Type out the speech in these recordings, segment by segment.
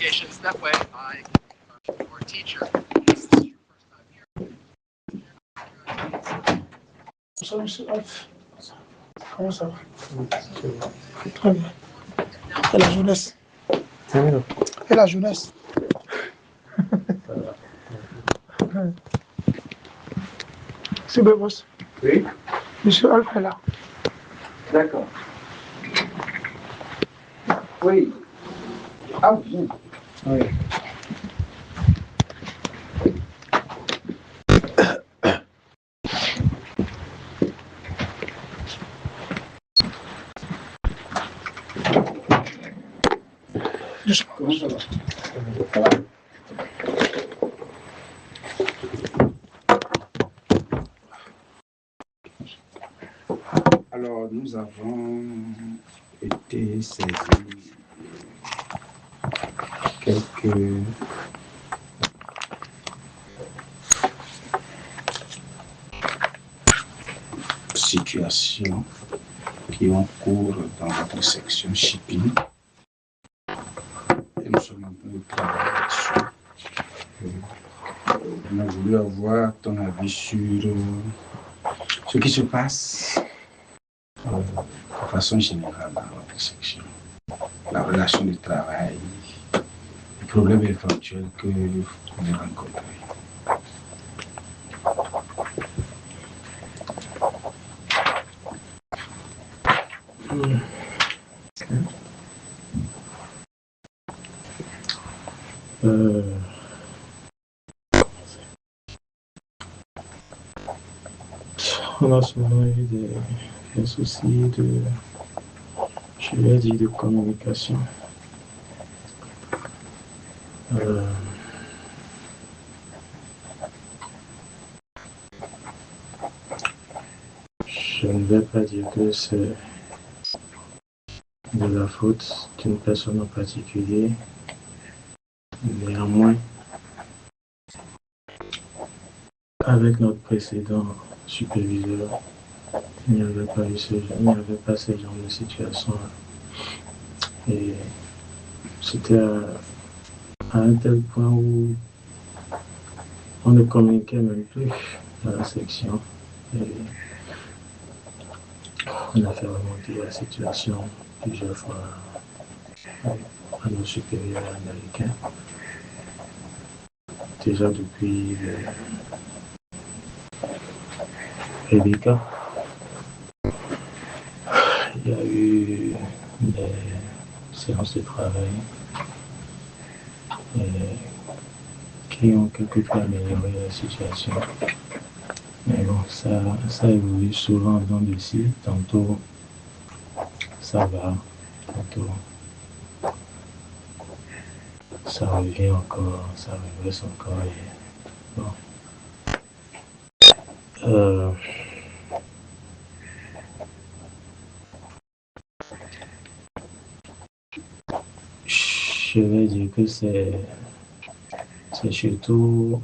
communications. That way, I can be your teacher. Bonsoir, monsieur Alf. Comment ça va? Très bien. Et la jeunesse? Et la jeunesse? C'est Bebos. Oui. Monsieur Alf est là. D'accord. Oui. Ah, bien. Oui. Comment ça va? Ça va. Alors, nous avons été saisis quelques situations qui ont cours dans votre section shipping. Et nous sommes en train de travailler dessus. On a voulu avoir ton avis sur ce qui se passe de façon générale dans votre section. La relation de travail, les problèmes éventuels que vous pouvez rencontrer. On a souvent eu des soucis je vais dire, de communication. Je ne vais pas dire que c'est de la faute d'une personne en particulier. Néanmoins, avec notre précédent superviseur, il n'y avait pas ce genre de situation. Et c'était à un tel point où on ne communiquait même plus dans la section. Et on a fait remonter la situation plusieurs fois à nos supérieurs américains. Déjà depuis Rebecca, il y a eu des séances de travail qui ont quelque peu amélioré la situation. Mais bon, ça évolue souvent dans le site. Tantôt ça va, tantôt ça revient encore, ça regresse encore. Et bon. Je vais dire que c'est surtout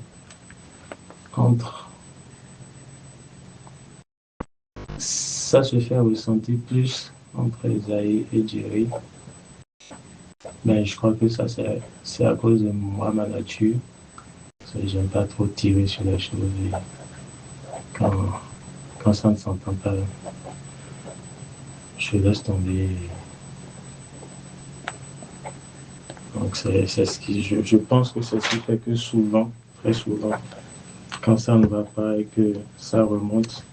ça se fait ressentir plus entre Esaïe et Jerry. Mais je crois que ça c'est à cause de moi, ma nature. J'aime pas trop tirer sur les choses et quand ça ne s'entend pas, je laisse tomber. Donc c'est ce qui, je pense que c'est ce qui fait que souvent, très souvent, quand ça ne va pas et que ça remonte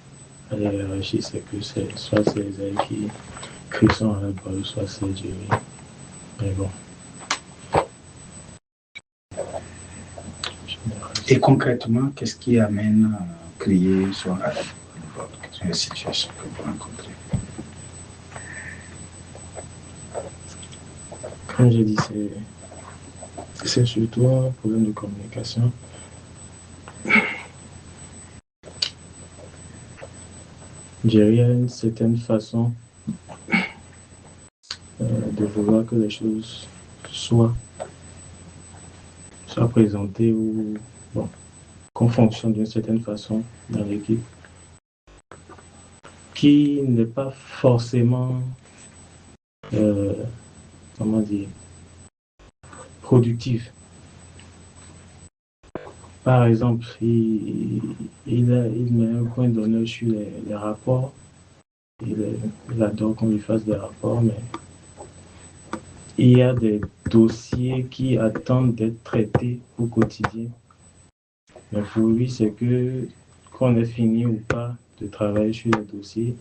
à la hiérarchie, c'est que soit c'est Esaïe qui crie son ras-le-bol, soit c'est Jerry. Mais bon. Et concrètement, qu'est-ce qui amène à crier son ras-le-bol? Quelles sont les situations que vous rencontrez? Comme j'ai dit, c'est surtout un problème de communication. Jerry a une certaine façon de vouloir que les choses soient présentées ou bon, qu'on fonctionne d'une certaine façon dans l'équipe, qui n'est pas forcément, comment dire, productive. Par exemple, il met un point d'honneur sur les rapports. Il adore qu'on lui fasse des rapports, mais il y a des dossiers qui attendent d'être traités au quotidien. Mais pour lui, c'est que qu'on ait fini ou pas de travailler sur les dossiers,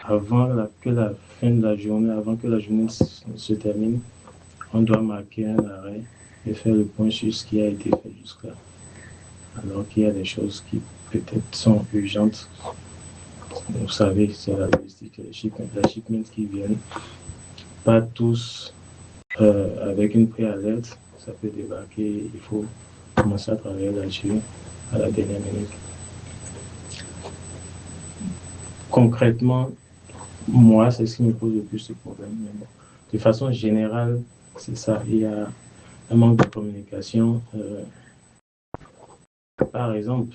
avant que la fin de la journée, avant que la journée se termine, on doit marquer un arrêt et faire le point sur ce qui a été fait jusque-là. Alors qu'il y a des choses qui peut-être sont urgentes. Vous savez, c'est la logistique, les shipments qui viennent. Pas tous avec une préalerte, ça peut débarquer, il faut commencer à travailler là-dessus à la dernière minute. Concrètement, moi, c'est ce qui me pose le plus de problèmes. Mais bon, de façon générale, c'est ça. Il y a un manque de communication. Par exemple,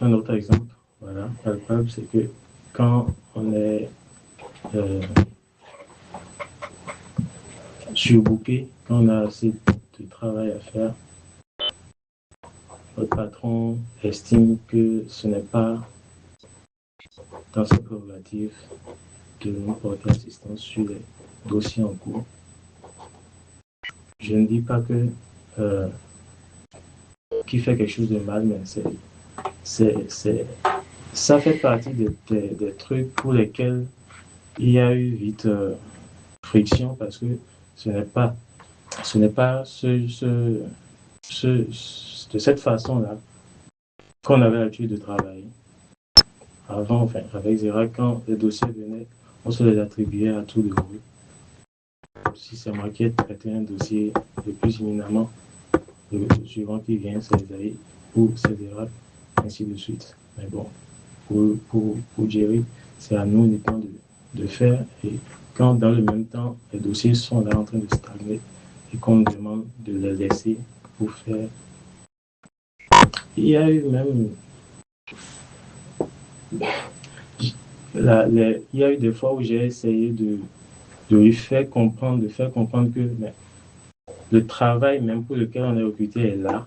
un autre exemple, voilà, palpable, c'est que quand on est surbooké, quand on a assez de travail à faire, notre patron estime que ce n'est pas dans ses prérogatives de nous porter assistance sur les dossiers en cours. Je ne dis pas que qu'il fait quelque chose de mal, mais ça fait partie des trucs pour lesquels il y a eu vite friction, parce que ce n'est pas de cette façon-là qu'on avait l'habitude de travailler. Avant, enfin, avec Zera, quand les dossiers venaient, on se les attribuait à tout le groupe. Si c'est moi qui ai traité un dossier le plus imminemment, le suivant qui vient, c'est Esaïe ou c'est Zera, ainsi de suite. Mais bon, pour Jerry, c'est à nous uniquement de faire. Et quand dans le même temps, les dossiers sont là en train de stagner et qu'on nous demande de les laisser pour faire. Il y a eu même il y a eu des fois où j'ai essayé de lui faire comprendre, que mais, le travail même pour lequel on est recruté est là.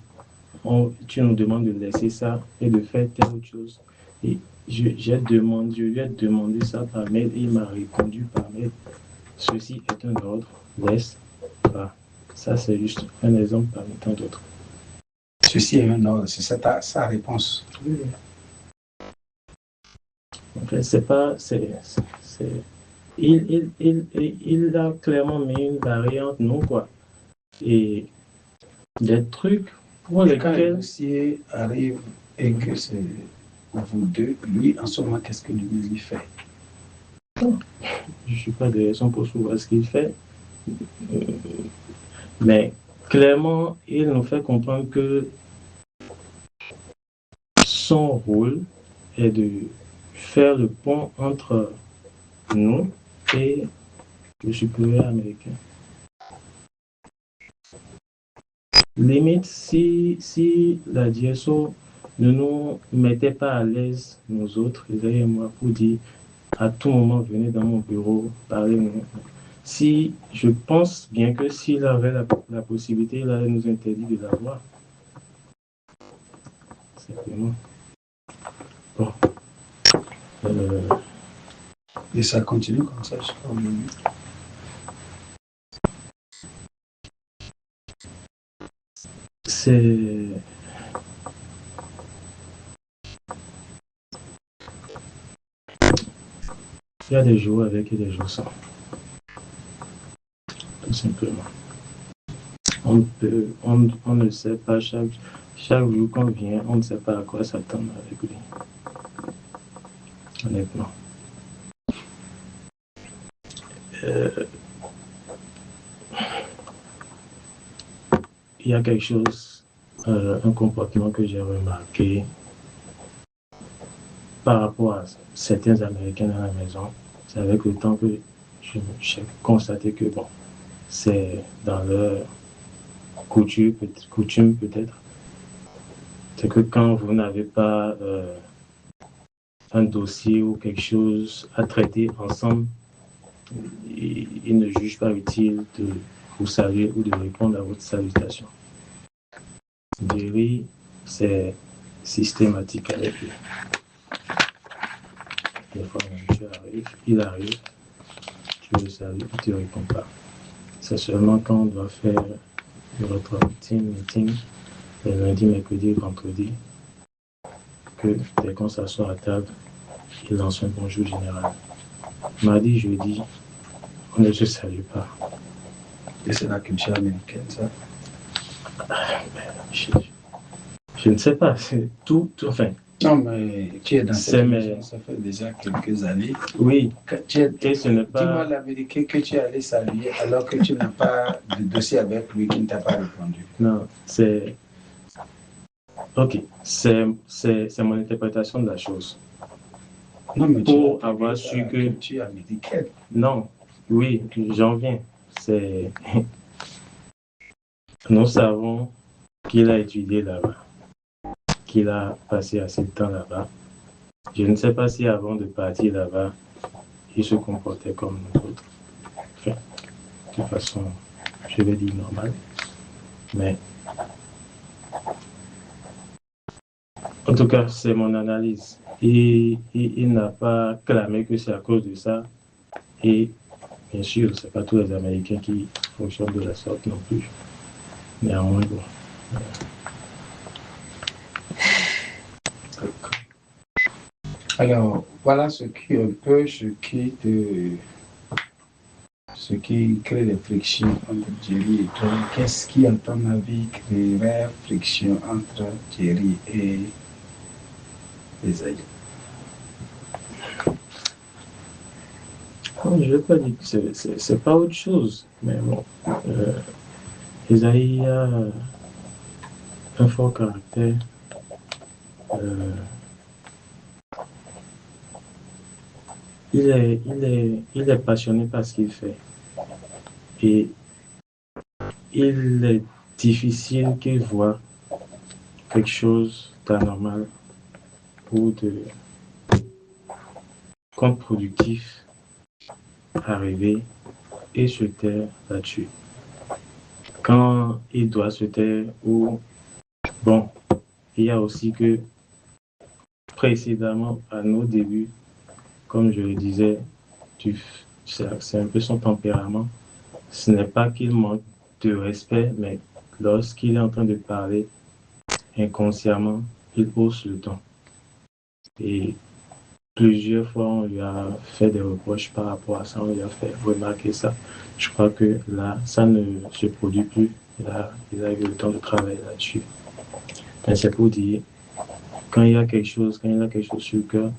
Tu nous demandes de laisser ça et de faire telle autre chose. Et je lui ai demandé ça par mail et il m'a répondu par mail. Ceci est un ordre, laisse pas. Ça, c'est juste un exemple parmi tant d'autres. Ceci est un ordre, c'est ça sa réponse. Oui. En fait, c'est pas. Il a clairement mis une variante, non, quoi. Et des trucs pour lesquels. Quand le dossier arrive et que c'est vous deux, lui, en ce moment, qu'est-ce que lui fait? Je ne suis pas de raison pour savoir ce qu'il fait. Mais clairement, il nous fait comprendre que son rôle est de faire le pont entre nous et le supérieur américain. Limite, si la DSO ne nous mettait pas à l'aise, nous autres, Esaïe et moi, pour dire à tout moment, venez dans mon bureau, parlez-nous. Si je pense bien que s'il avait la possibilité, il allait nous interdire de l'avoir. Simplement. Bon. Et ça continue comme ça jusqu'à aujourd'hui. Il y a des jours avec et des jours sans. Tout simplement. On ne sait pas chaque jour qu'on vient, on ne sait pas à quoi s'attendre avec lui. Honnêtement. Il y a quelque chose, un comportement que j'ai remarqué par rapport à certains Américains dans la maison. C'est avec le temps que j'ai constaté que bon, c'est dans leur coutume peut-être. C'est que quand vous n'avez pas un dossier ou quelque chose à traiter ensemble, ils ne jugent pas utile vous saluer ou de répondre à votre salutation. Jerry, c'est systématique avec lui. Des fois, il arrive, tu le salues, il ne te répond pas. C'est seulement quand on doit faire notre team meeting, le lundi, mercredi et vendredi, que dès qu'on s'assoit à table, il lance un bonjour général. Mardi, jeudi, on ne se salue pas. Et c'est la culture américaine, ça? Je ne sais pas, c'est tout, enfin. Non, mais tu es dans cette maison, ça fait déjà quelques années. Oui, et ce n'est pas... Dis-moi la vérité que tu es allé saluer alors que tu n'as pas de dossier avec lui qui ne t'a pas répondu. Non, c'est... Ok, c'est mon interprétation de la chose. Non, mais pour avoir su que... Tu es américaine. Non, oui, j'en viens. C'est... Nous savons qu'il a étudié là-bas, qu'il a passé assez de temps là-bas. Je ne sais pas si avant de partir là-bas, il se comportait comme nous autres. Enfin, de façon, je vais dire normale. Mais, en tout cas, c'est mon analyse. Et il n'a pas clamé que c'est à cause de ça. Et bien sûr, ce n'est pas tous les Américains qui fonctionnent de la sorte non plus. Néanmoins, bon. Alors, voilà ce qui crée des frictions entre Jerry et toi. Qu'est-ce qui, à ton avis, créerait friction entre Jerry et Esaïe? Je ne vais pas dire que c'est pas autre chose, mais bon. Esaïe a un fort caractère. Il est passionné par ce qu'il fait. Et il est difficile qu'il voit quelque chose d'anormal ou de contre-productif arriver et se taire là-dessus. Quand il doit se taire, ou bon, il y a aussi que précédemment, à nos débuts, comme je le disais, c'est un peu son tempérament. Ce n'est pas qu'il manque de respect, mais lorsqu'il est en train de parler inconsciemment, il hausse le ton. Et plusieurs fois, on lui a fait des reproches par rapport à ça, on lui a fait remarquer ça. Je crois que là, ça ne se produit plus. Il a eu le temps de travailler là-dessus. Mais c'est pour dire, quand il y a quelque chose sur le cœur,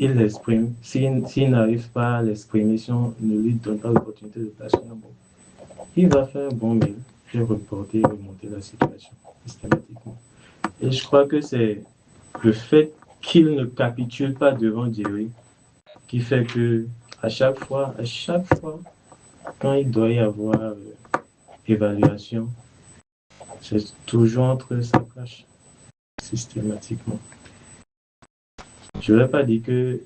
il l'exprime. S'il n'arrive pas à l'exprimer, si on ne lui donne pas l'opportunité de placer un mot, il va faire un bon mail, puis reporter, remonter la situation systématiquement. Et je crois que c'est le fait qu'il ne capitule pas devant Jerry qui fait que à chaque fois, quand il doit y avoir évaluation, c'est toujours entre sa cloche, systématiquement. Je ne vais pas dire que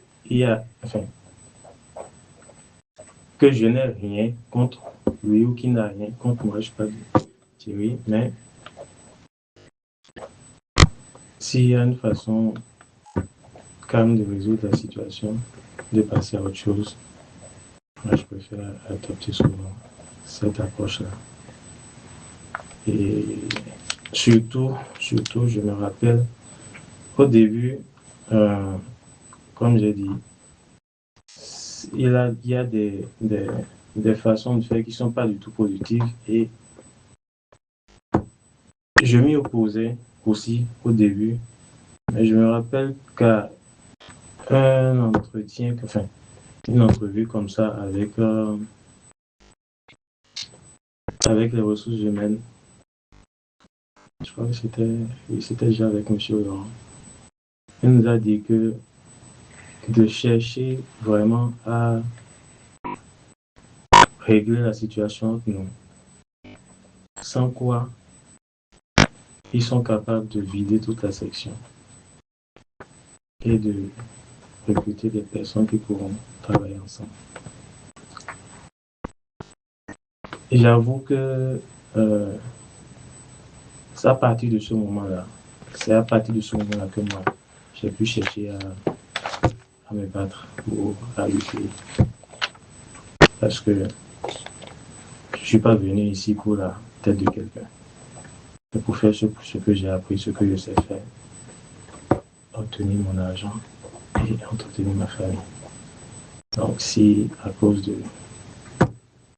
que je n'ai rien contre lui ou qu'il n'a rien contre moi, je ne sais pas Thierry, mais s'il y a une façon calme de résoudre la situation, de passer à autre chose, moi je préfère adopter souvent cette approche-là. Et surtout, je me rappelle, au début, comme j'ai dit, il y a des façons de faire qui ne sont pas du tout positives et je m'y opposais aussi au début. Mais je me rappelle qu'à un entretien, enfin, une entrevue comme ça avec les ressources humaines, je crois que c'était déjà avec M. Laurent. Il nous a dit que de chercher vraiment à régler la situation entre nous, sans quoi ils sont capables de vider toute la section et de recruter des personnes qui pourront travailler ensemble. Et j'avoue que c'est à partir de ce moment-là, que moi, j'ai pu chercher à me battre ou à lutter. Parce que je ne suis pas venu ici pour la tête de quelqu'un. Mais pour faire ce que j'ai appris, ce que je sais faire, obtenir mon argent et entretenir ma famille. Donc si à cause de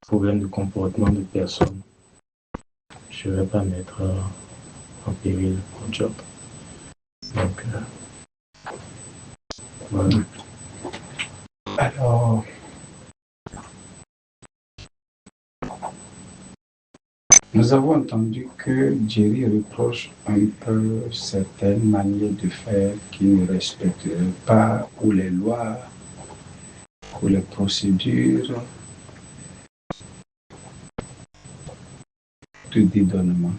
problèmes de comportement de personnes, je ne vais pas mettre en péril mon job. Donc voilà. Alors, nous avons entendu que Jerry reproche un peu certaines manières de faire qui ne respecteraient pas ou les lois ou les procédures de dédonnement.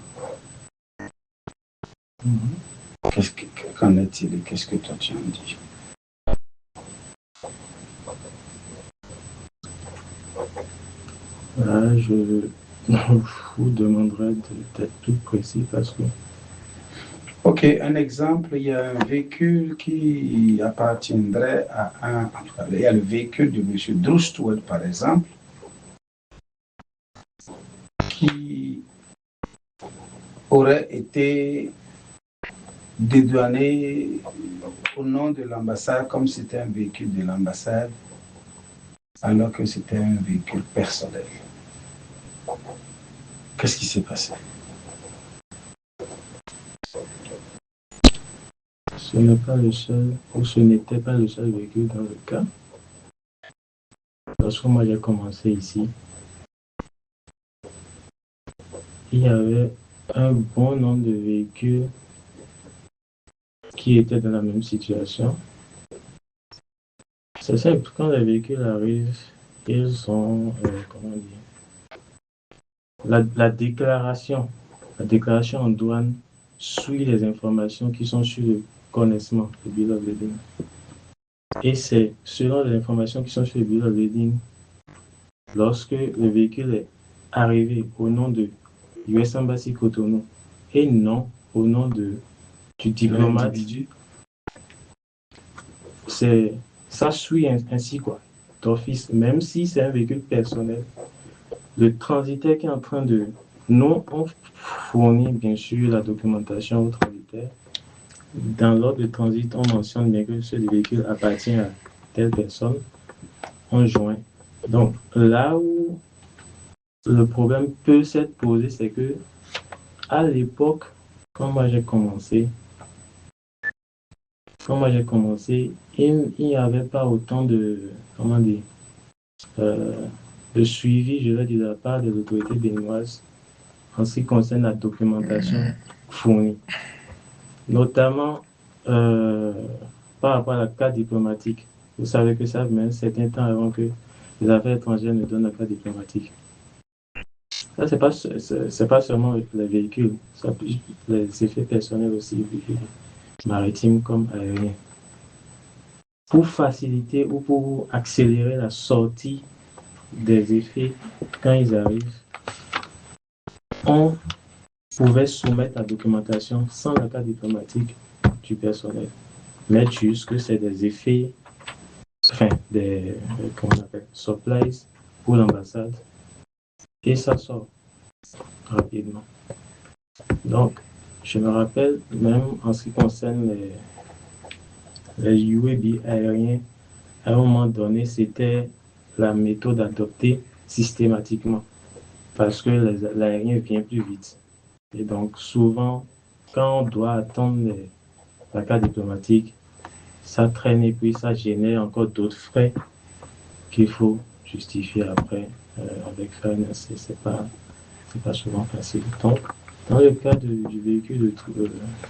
Qu'en est-il? Qu'est-ce que toi tu en dis? Là, je vous demanderai d'être plus précis parce que... Ok, un exemple, il y a un véhicule qui appartiendrait à un... Il y a le véhicule de M. Drew Stewart, par exemple, qui aurait été dédouané au nom de l'ambassade comme c'était un véhicule de l'ambassade, alors que c'était un véhicule personnel. Qu'est-ce qui s'est passé? Ce n'est pas le seul, ou ce n'était pas le seul véhicule dans le cas. Lorsque moi j'ai commencé ici, il y avait un bon nombre de véhicules qui étaient dans la même situation. C'est simple, quand les véhicules arrivent, ils ont, comment dire, la déclaration en douane suit les informations qui sont sur le connaissement, le bill of lading. Et c'est selon les informations qui sont sur le bill of lading, lorsque le véhicule est arrivé au nom de US Embassy Cotonou et non au nom du diplomate, ça suit ainsi quoi, d'office, même si c'est un véhicule personnel. Le transitaire qui est en train de... Nous, on fournit bien sûr la documentation au transitaire. Dans l'ordre de transit, on mentionne bien que ce véhicule appartient à telle personne. On joint. Donc, là où le problème peut s'être posé, c'est que à l'époque, quand moi j'ai commencé, il n'y avait pas autant de, comment dire, de suivi, je vais dire, de la part des autorités béninoises en ce qui concerne la documentation fournie. Notamment par rapport à la carte diplomatique. Vous savez que ça met un certain temps avant que les affaires étrangères ne donnent la carte diplomatique. Ça, c'est pas seulement les véhicules, ça, les effets personnels aussi, maritimes comme aériens. Pour faciliter ou pour accélérer la sortie des effets quand ils arrivent, on pouvait soumettre la documentation sans la carte diplomatique du personnel. Mettre juste que c'est des effets, enfin, comment on appelle, supplies pour l'ambassade. Et ça sort rapidement. Donc, je me rappelle, même en ce qui concerne les UAB aériens, à un moment donné, c'était la méthode adoptée systématiquement parce que l'aérien vient plus vite. Et donc, souvent, quand on doit attendre la carte diplomatique, ça traîne et puis ça génère encore d'autres frais qu'il faut justifier après avec fairness. C'est pas souvent facile. Donc, dans le cas du véhicule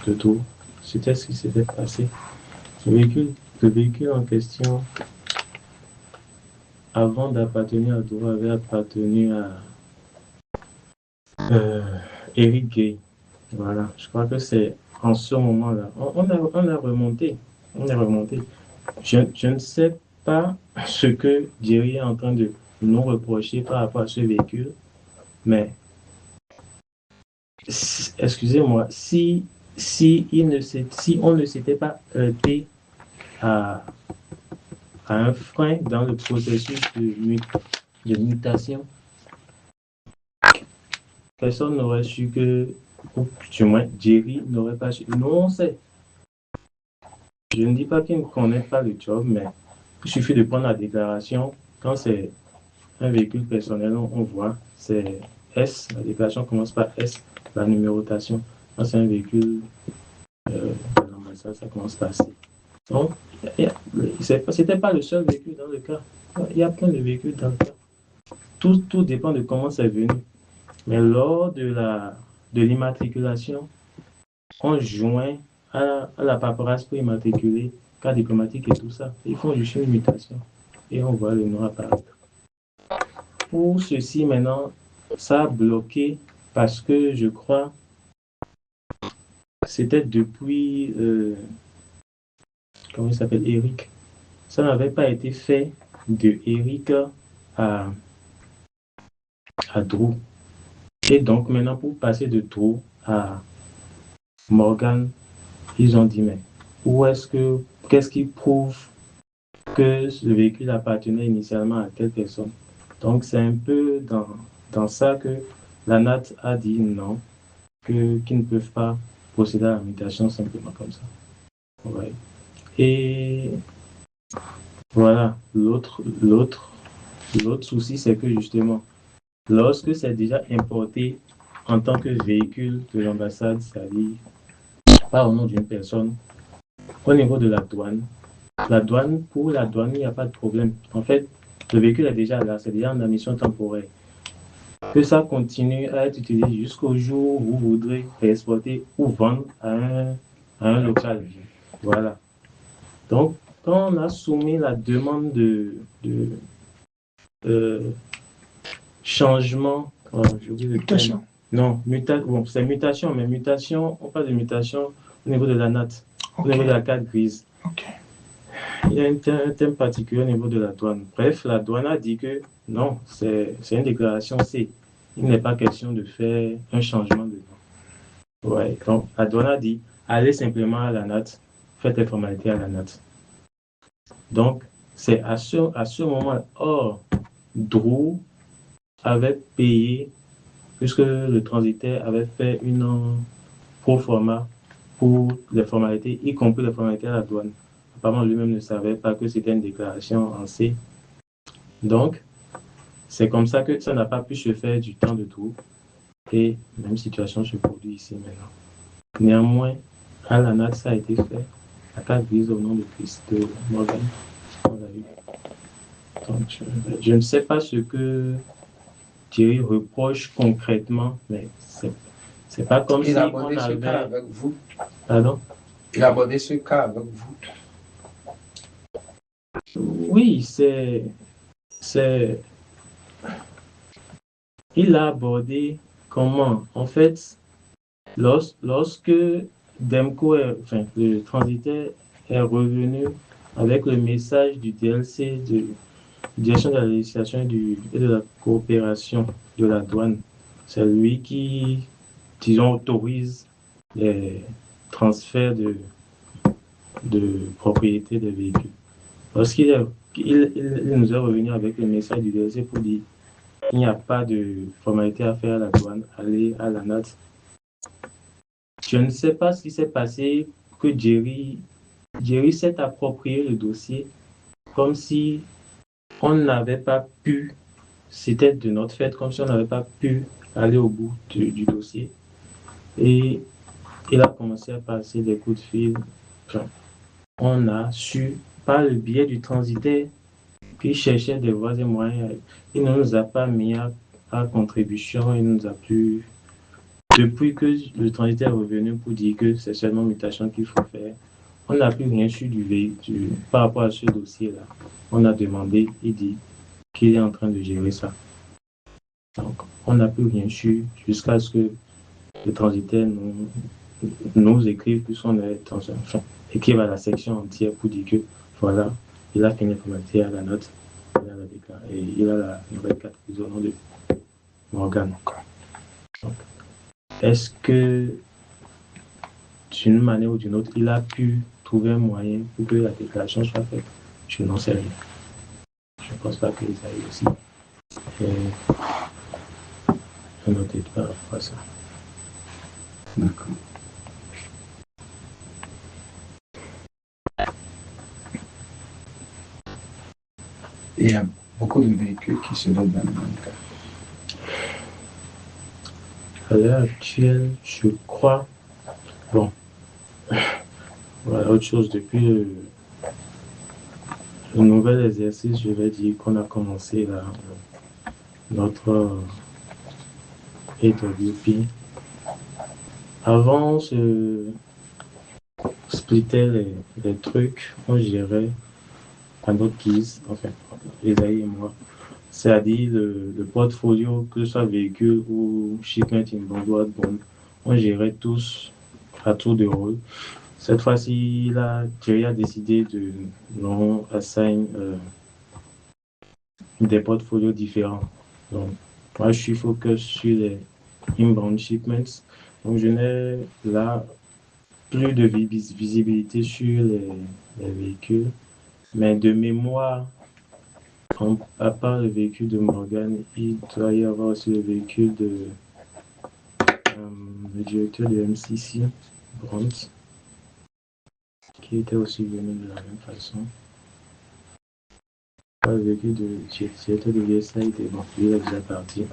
de tour, c'était ce qui s'était passé. Le véhicule en question, avant d'appartenir à Tour, avait appartenu à Eric Gay. Voilà, je crois que c'est en ce moment-là. On a remonté. Je ne sais pas ce que Jerry est en train de nous reprocher par rapport à ce véhicule, Mais, excusez-moi, si on ne s'était pas heurté à un frein dans le processus de mutation, personne n'aurait su que, ou du moins, Jerry n'aurait pas su. Nous, on sait. Je ne dis pas qu'il ne connaît pas le job, mais il suffit de prendre la déclaration. Quand c'est un véhicule personnel, on voit, c'est S, la déclaration commence par S, la numérotation. Quand c'est un véhicule de l'ambassade, ça commence par C. Donc, c'était pas le seul véhicule dans le cas. Il y a plein de véhicules dans le cas. Tout dépend de comment c'est venu. Mais lors de l'immatriculation, on joint à la paperasse pour immatriculer, cas diplomatique et tout ça. Ils font juste une mutation et on voit le nom apparaître. Pour ceci, maintenant, ça a bloqué parce que je crois c'était depuis, comment il s'appelle, Eric. Ça n'avait pas été fait de Eric à Drew. Et donc maintenant, pour passer de Drew à Morgan, ils ont dit, mais qu'est-ce qui prouve que le véhicule appartenait initialement à telle personne? Donc c'est un peu dans ça que la NAT a dit non, qu'ils ne peuvent pas procéder à la mutation simplement comme ça. Ouais. Et voilà, l'autre souci, c'est que justement, lorsque c'est déjà importé en tant que véhicule de l'ambassade, c'est-à-dire pas au nom d'une personne, au niveau de la douane, pour la douane, il n'y a pas de problème. En fait, le véhicule est déjà là, c'est déjà en mission temporaire. Que ça continue à être utilisé jusqu'au jour où vous voudrez réexporter ou vendre à un local. Voilà. Donc, quand on a soumis la demande de changement, Mutation. Non, bon, c'est mutation, mais mutation, on parle de mutation au niveau de la NAT, au niveau de la carte grise. Il y a un thème particulier au niveau de la douane. Bref, la douane a dit que non, c'est une déclaration C. Il n'est pas question de faire un changement de nom. Ouais, donc la douane a dit, allez simplement à la NAT, faites les formalités à la NAT. Donc, c'est à ce moment, Drew avait payé, puisque le transitaire avait fait une pro forma pour les formalités, y compris les formalités à la douane. Apparemment, lui-même ne savait pas que c'était une déclaration en C. Donc, c'est comme ça que ça n'a pas pu se faire du temps de tout. Et même situation se produit ici maintenant. Néanmoins, à la NAT, ça a été fait. La carte grise au nom de Christ de Morgan. Donc, je ne sais pas ce que Thierry reproche concrètement, mais c'est pas comme si il a on abordé ce avait... cas avec vous. Pardon? Il a abordé ce cas avec vous. Oui, il a abordé comment? En fait, lorsque Demco, le transitaire, est revenu avec le message du DLC de Direction de la législation et de la coopération de la douane, c'est lui qui, disons, autorise les transferts de propriété des véhicules. Lorsqu'il il nous est revenu avec le message du DLC pour dire qu'il n'y a pas de formalité à faire à la douane, aller à la NAT. Je ne sais pas ce qui s'est passé, que Jerry s'est approprié le dossier comme si on n'avait pas pu, c'était de notre fait, comme si on n'avait pas pu aller au bout du dossier. Et il a commencé à passer des coups de fil. On a su, par le biais du transitaire, qui cherchait des voies et moyens. Il ne nous a pas mis à contribution, il nous a plus... Depuis que le transitaire est revenu pour dire que c'est seulement mutation qu'il faut faire, on n'a plus rien su par rapport à ce dossier-là. On a demandé, il dit qu'il est en train de gérer ça. Donc, on n'a plus rien su jusqu'à ce que le transitaire nous écrive, puisqu'on est écrive à la section entière pour dire que voilà, il a fini la formalité à la note, il a la nouvelle carte au nom Morgan. Est-ce que, d'une manière ou d'une autre, il a pu trouver un moyen pour que la déclaration soit faite? Je n'en sais rien. Je ne pense pas que Isaïe aussi ait noté par rapport à ça. D'accord. Et il y a beaucoup de véhicules qui se donnent dans le même cas. À l'heure actuelle, je crois. Bon, voilà, autre chose, depuis le nouvel exercice, je vais dire qu'on a commencé là, notre AWP. Avant, je splittais les trucs, on gérait à notre guise, enfin, Isaïe et moi. C'est-à-dire le portfolio, que ce soit véhicule ou shipment inbound ou outbound, on gérait tous à tour de rôle. Cette fois-ci, là, Thierry a décidé de non assign des portfolios différents. Donc, moi, je suis focus sur les inbound shipments. Donc, je n'ai là plus de visibilité sur les véhicules. Mais de mémoire, à part le véhicule de Morgan, il doit y avoir aussi le véhicule de le directeur de MCC, Brandt, qui était aussi venu de la même façon. Le véhicule de directeur de VSA était bon, il est déjà parti.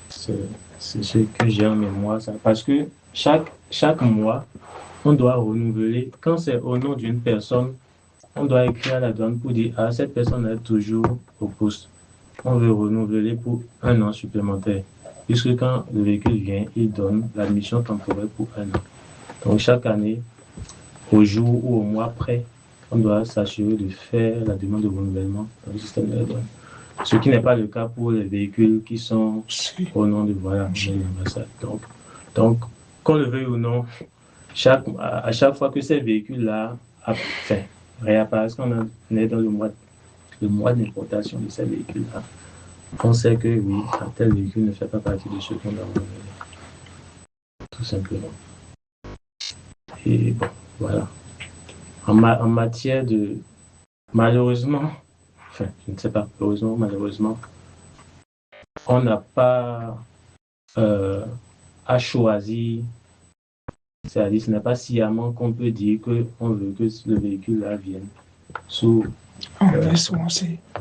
C'est ce que j'ai en mémoire. Ça. Parce que chaque mois, on doit renouveler. Quand c'est au nom d'une personne, on doit écrire à la douane pour dire ah, cette personne est toujours au poste. On veut renouveler pour 1 an supplémentaire. Puisque quand le véhicule vient, il donne l'admission temporaire pour 1 an. Donc chaque année, au jour ou au mois près, on doit s'assurer de faire la demande de renouvellement dans le système de la douane. Ce qui n'est pas le cas pour les véhicules qui sont au nom de l'ambassade. Donc, qu'on le veuille ou non, à chaque fois que ces véhicules-là réapparaissent, qu'on est dans le mois d'importation de ces véhicules-là, on sait que oui, un tel véhicule ne fait pas partie de ceux qu'on doit renouveler. Tout simplement. Et bon, voilà. En matière de... Malheureusement, je ne sais pas, heureusement, malheureusement, on n'a pas à choisir, c'est-à-dire ce n'est pas sciemment qu'on peut dire qu'on veut que le véhicule-là vienne sous...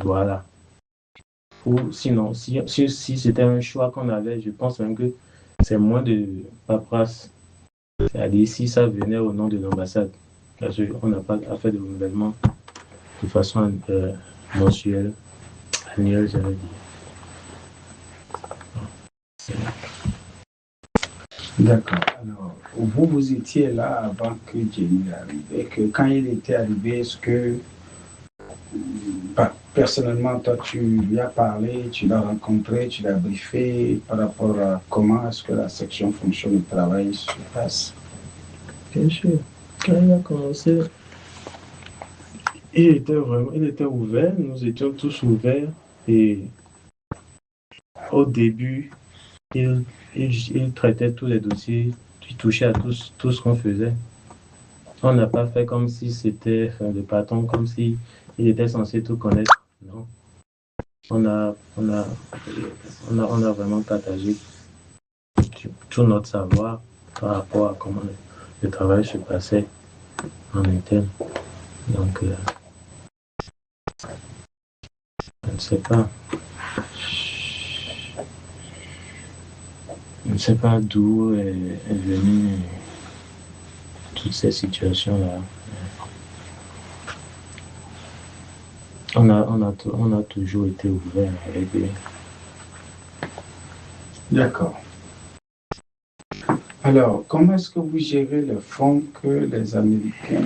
Voilà. Ou sinon, si c'était un choix qu'on avait, je pense même que c'est moins de paperasse. C'est-à-dire si ça venait au nom de l'ambassade, parce qu'on n'a pas à faire de renouvellement de façon mensuelle, annuelle, j'allais dire. D'accord. Alors, vous étiez là avant que Jenny arrive. Et que quand il était arrivé, est-ce que personnellement, toi, tu lui as parlé, tu l'as rencontré, tu l'as briefé par rapport à comment est-ce que la section fonctionne, le travail se passe? Bien sûr. Quand il a commencé, il était ouvert, nous étions tous ouverts et au début, il traitait tous les dossiers, il touchait à tout ce qu'on faisait. On n'a pas fait comme si c'était le patron, comme si il était censé tout connaître. Non. On a vraiment partagé tout notre savoir par rapport à comment le travail se passait en interne. Donc, je ne sais pas. Je ne sais pas d'où est venue toutes ces situations-là. On a toujours été ouvert avec eux. D'accord. Alors, comment est-ce que vous gérez les fonds que les Américains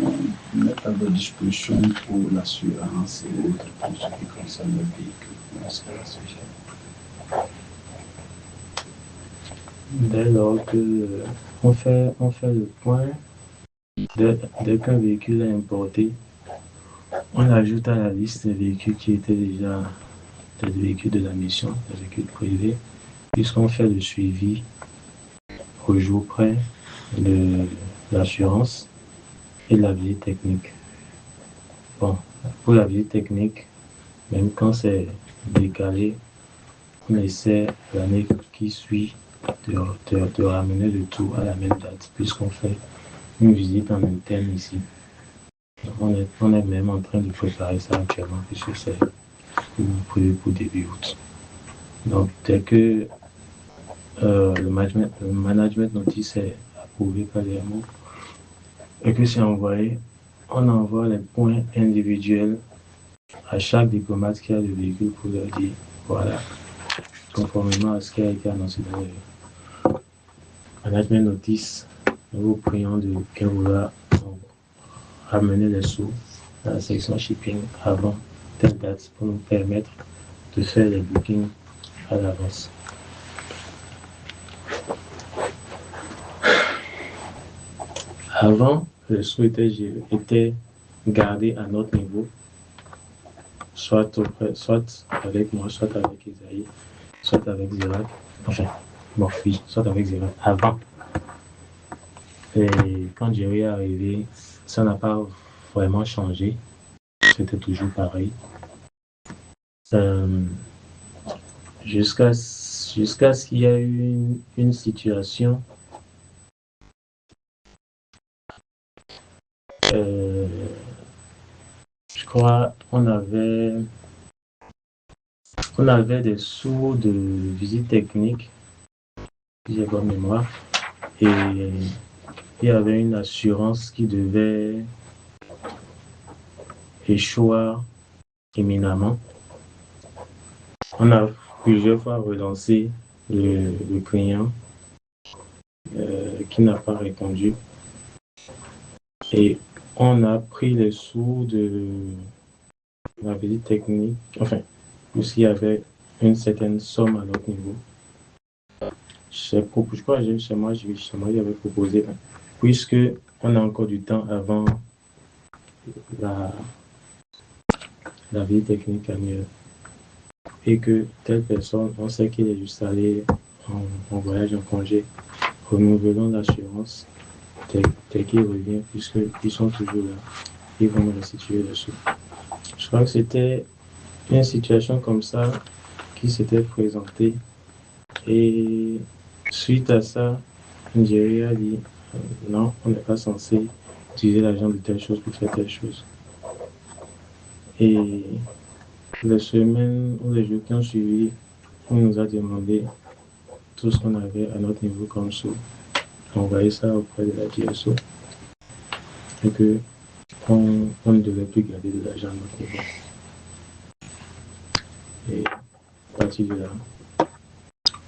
mettent à votre disposition pour l'assurance et autres pour ce qui concerne le véhicule? Comment est-ce que ça se gère? Dès lors qu'on fait le point, dès qu'un véhicule est importé, on ajoute à la liste des véhicules qui étaient déjà des véhicules de la mission, des véhicules privés. puisqu'on fait le suivi au jour près de l'assurance et de la visite technique. Bon, pour la visite technique, même quand c'est décalé, on essaie l'année qui suit de ramener le tout à la même date, puisqu'on fait une visite en interne ici. On est même en train de préparer ça actuellement, puisque c'est prévu pour début août. Donc, dès que le management notice est approuvé par les MO et que c'est envoyé, on envoie les points individuels à chaque diplomate qui a le véhicule pour leur dire, voilà, conformément à ce qui a été annoncé dans le management notice, nous vous prions de bien vouloir ramener les sous à la section shipping avant telle date pour nous permettre de faire les bookings à l'avance. Avant, les sous étaient gardés à notre niveau, soit avec moi, soit avec Isaïe, soit avec Zérak, enfin, bon, oui, soit avec Zérak, avant. Et quand Jerry est arrivé, ça n'a pas vraiment changé, c'était toujours pareil. Jusqu'à ce qu'il y ait eu une situation je crois on avait des sous de visite technique, si j'ai bonne mémoire, et il y avait une assurance qui devait échoir éminemment. On a plusieurs fois relancé le client qui n'a pas répondu. Et on a pris les sous de la visite technique, enfin, puisqu'il y avait une certaine somme à notre niveau. Je crois que chez moi, j'avais proposé, puisque on a encore du temps avant la visite technique annuelle, et que telle personne, on sait qu'il est juste allé en voyage, en congé, renouvelons l'assurance dès qu'il revient, puisqu'ils sont toujours là, ils vont me restituer le sous. Je crois que c'était une situation comme ça qui s'était présentée, et suite à ça, Jerry a dit non, on n'est pas censé utiliser l'argent de telle chose pour faire telle chose. Et les semaines ou les jours qui ont suivi, on nous a demandé tout ce qu'on avait à notre niveau comme sous. On envoyait ça auprès de la DSO et qu'on ne devait plus garder de l'argent à notre niveau. Et à partir de là,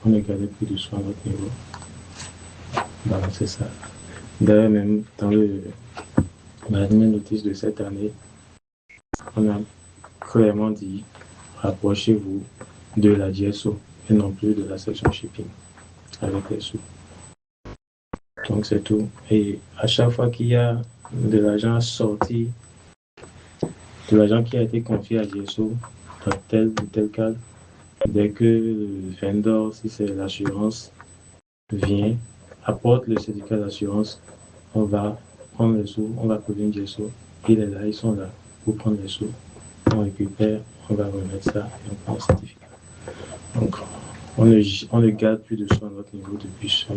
on ne gardait plus de sous à notre niveau. Voilà, c'est ça. D'ailleurs, même dans le management notice de cette année, on a clairement dit rapprochez-vous de la DSO et non plus de la section shipping avec les sous. Donc c'est tout. Et à chaque fois qu'il y a de l'argent sorti, de l'argent qui a été confié à DSO dans tel ou tel cas, dès que le vendor, si c'est l'assurance, vient, apporte le certificat d'assurance, on va prendre les sous, on va prévenir DSO, il est là, ils sont là pour prendre les sous. On récupère, on va remettre ça et on prend le certificat. Donc, on ne garde plus de sous à notre niveau depuis ce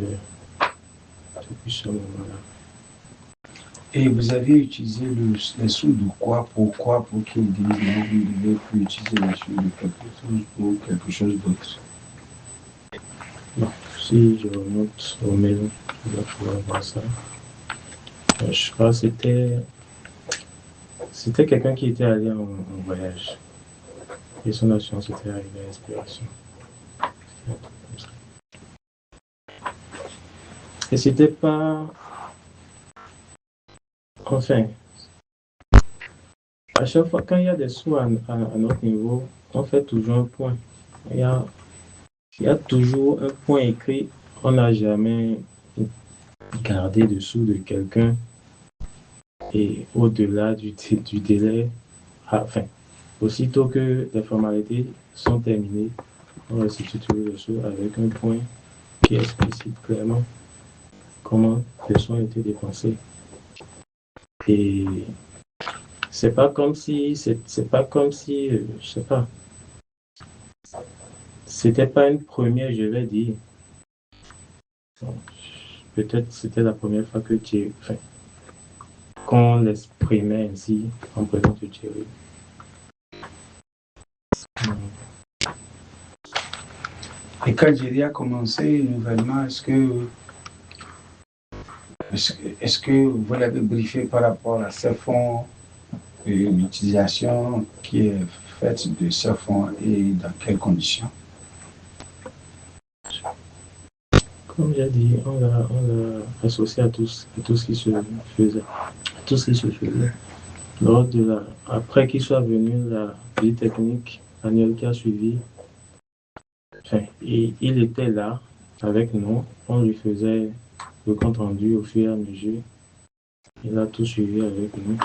moment-là. Et vous avez utilisé les sous de quoi? Pourquoi? Pour qu'ils disent non, vous ne devez plus utiliser les sous de quelque chose pour quelque chose d'autre. Bon, si je remonte au mail, je dois pouvoir voir ça. Je crois que c'était quelqu'un qui était allé en voyage. Et son assurance était arrivée à l'expiration. Et c'était pas... Enfin, à chaque fois, quand il y a des sous à notre niveau, on fait toujours un point. Il y a toujours un point écrit. On n'a jamais gardé de sous de quelqu'un et au-delà du délai, enfin, aussitôt que les formalités sont terminées, on restitue toujours les choses avec un point qui explicite clairement comment les soins étaient dépensés. Et c'est pas comme si, c'est pas comme si, je sais pas, c'était pas une première, je vais dire. Bon, peut-être c'était la première fois que enfin, qu'on l'exprimait ainsi en présence de Thierry. Et quand Jerry a commencé nouvellement, est-ce que vous l'avez briefé par rapport à ces fonds et l'utilisation qui est faite de ces fonds et dans quelles conditions? Comme j'ai dit, on l'a associé à tout ce qui se faisait. À tout ce qui se faisait. Après qu'il soit venu, la vie technique annuelle qui a suivi, enfin, il était là avec nous. On lui faisait le compte rendu au fur et à mesure. Il a tout suivi avec nous.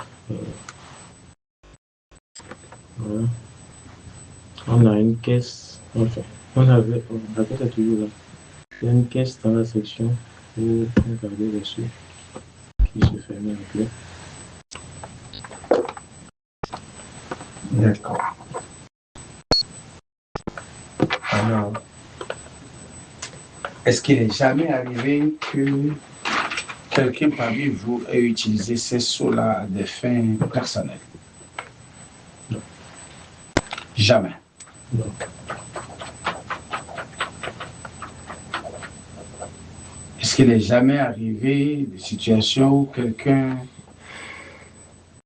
Voilà. On a une caisse, enfin, la caisse est toujours là. Il y a une caisse dans la section où on gardait les sous qui se fermait un peu. D'accord. Alors, est-ce qu'il n'est jamais arrivé que quelqu'un parmi vous ait utilisé ces sous-là à des fins personnelles? Non. Jamais. Non. Est-ce qu'il n'est jamais arrivé des situations où quelqu'un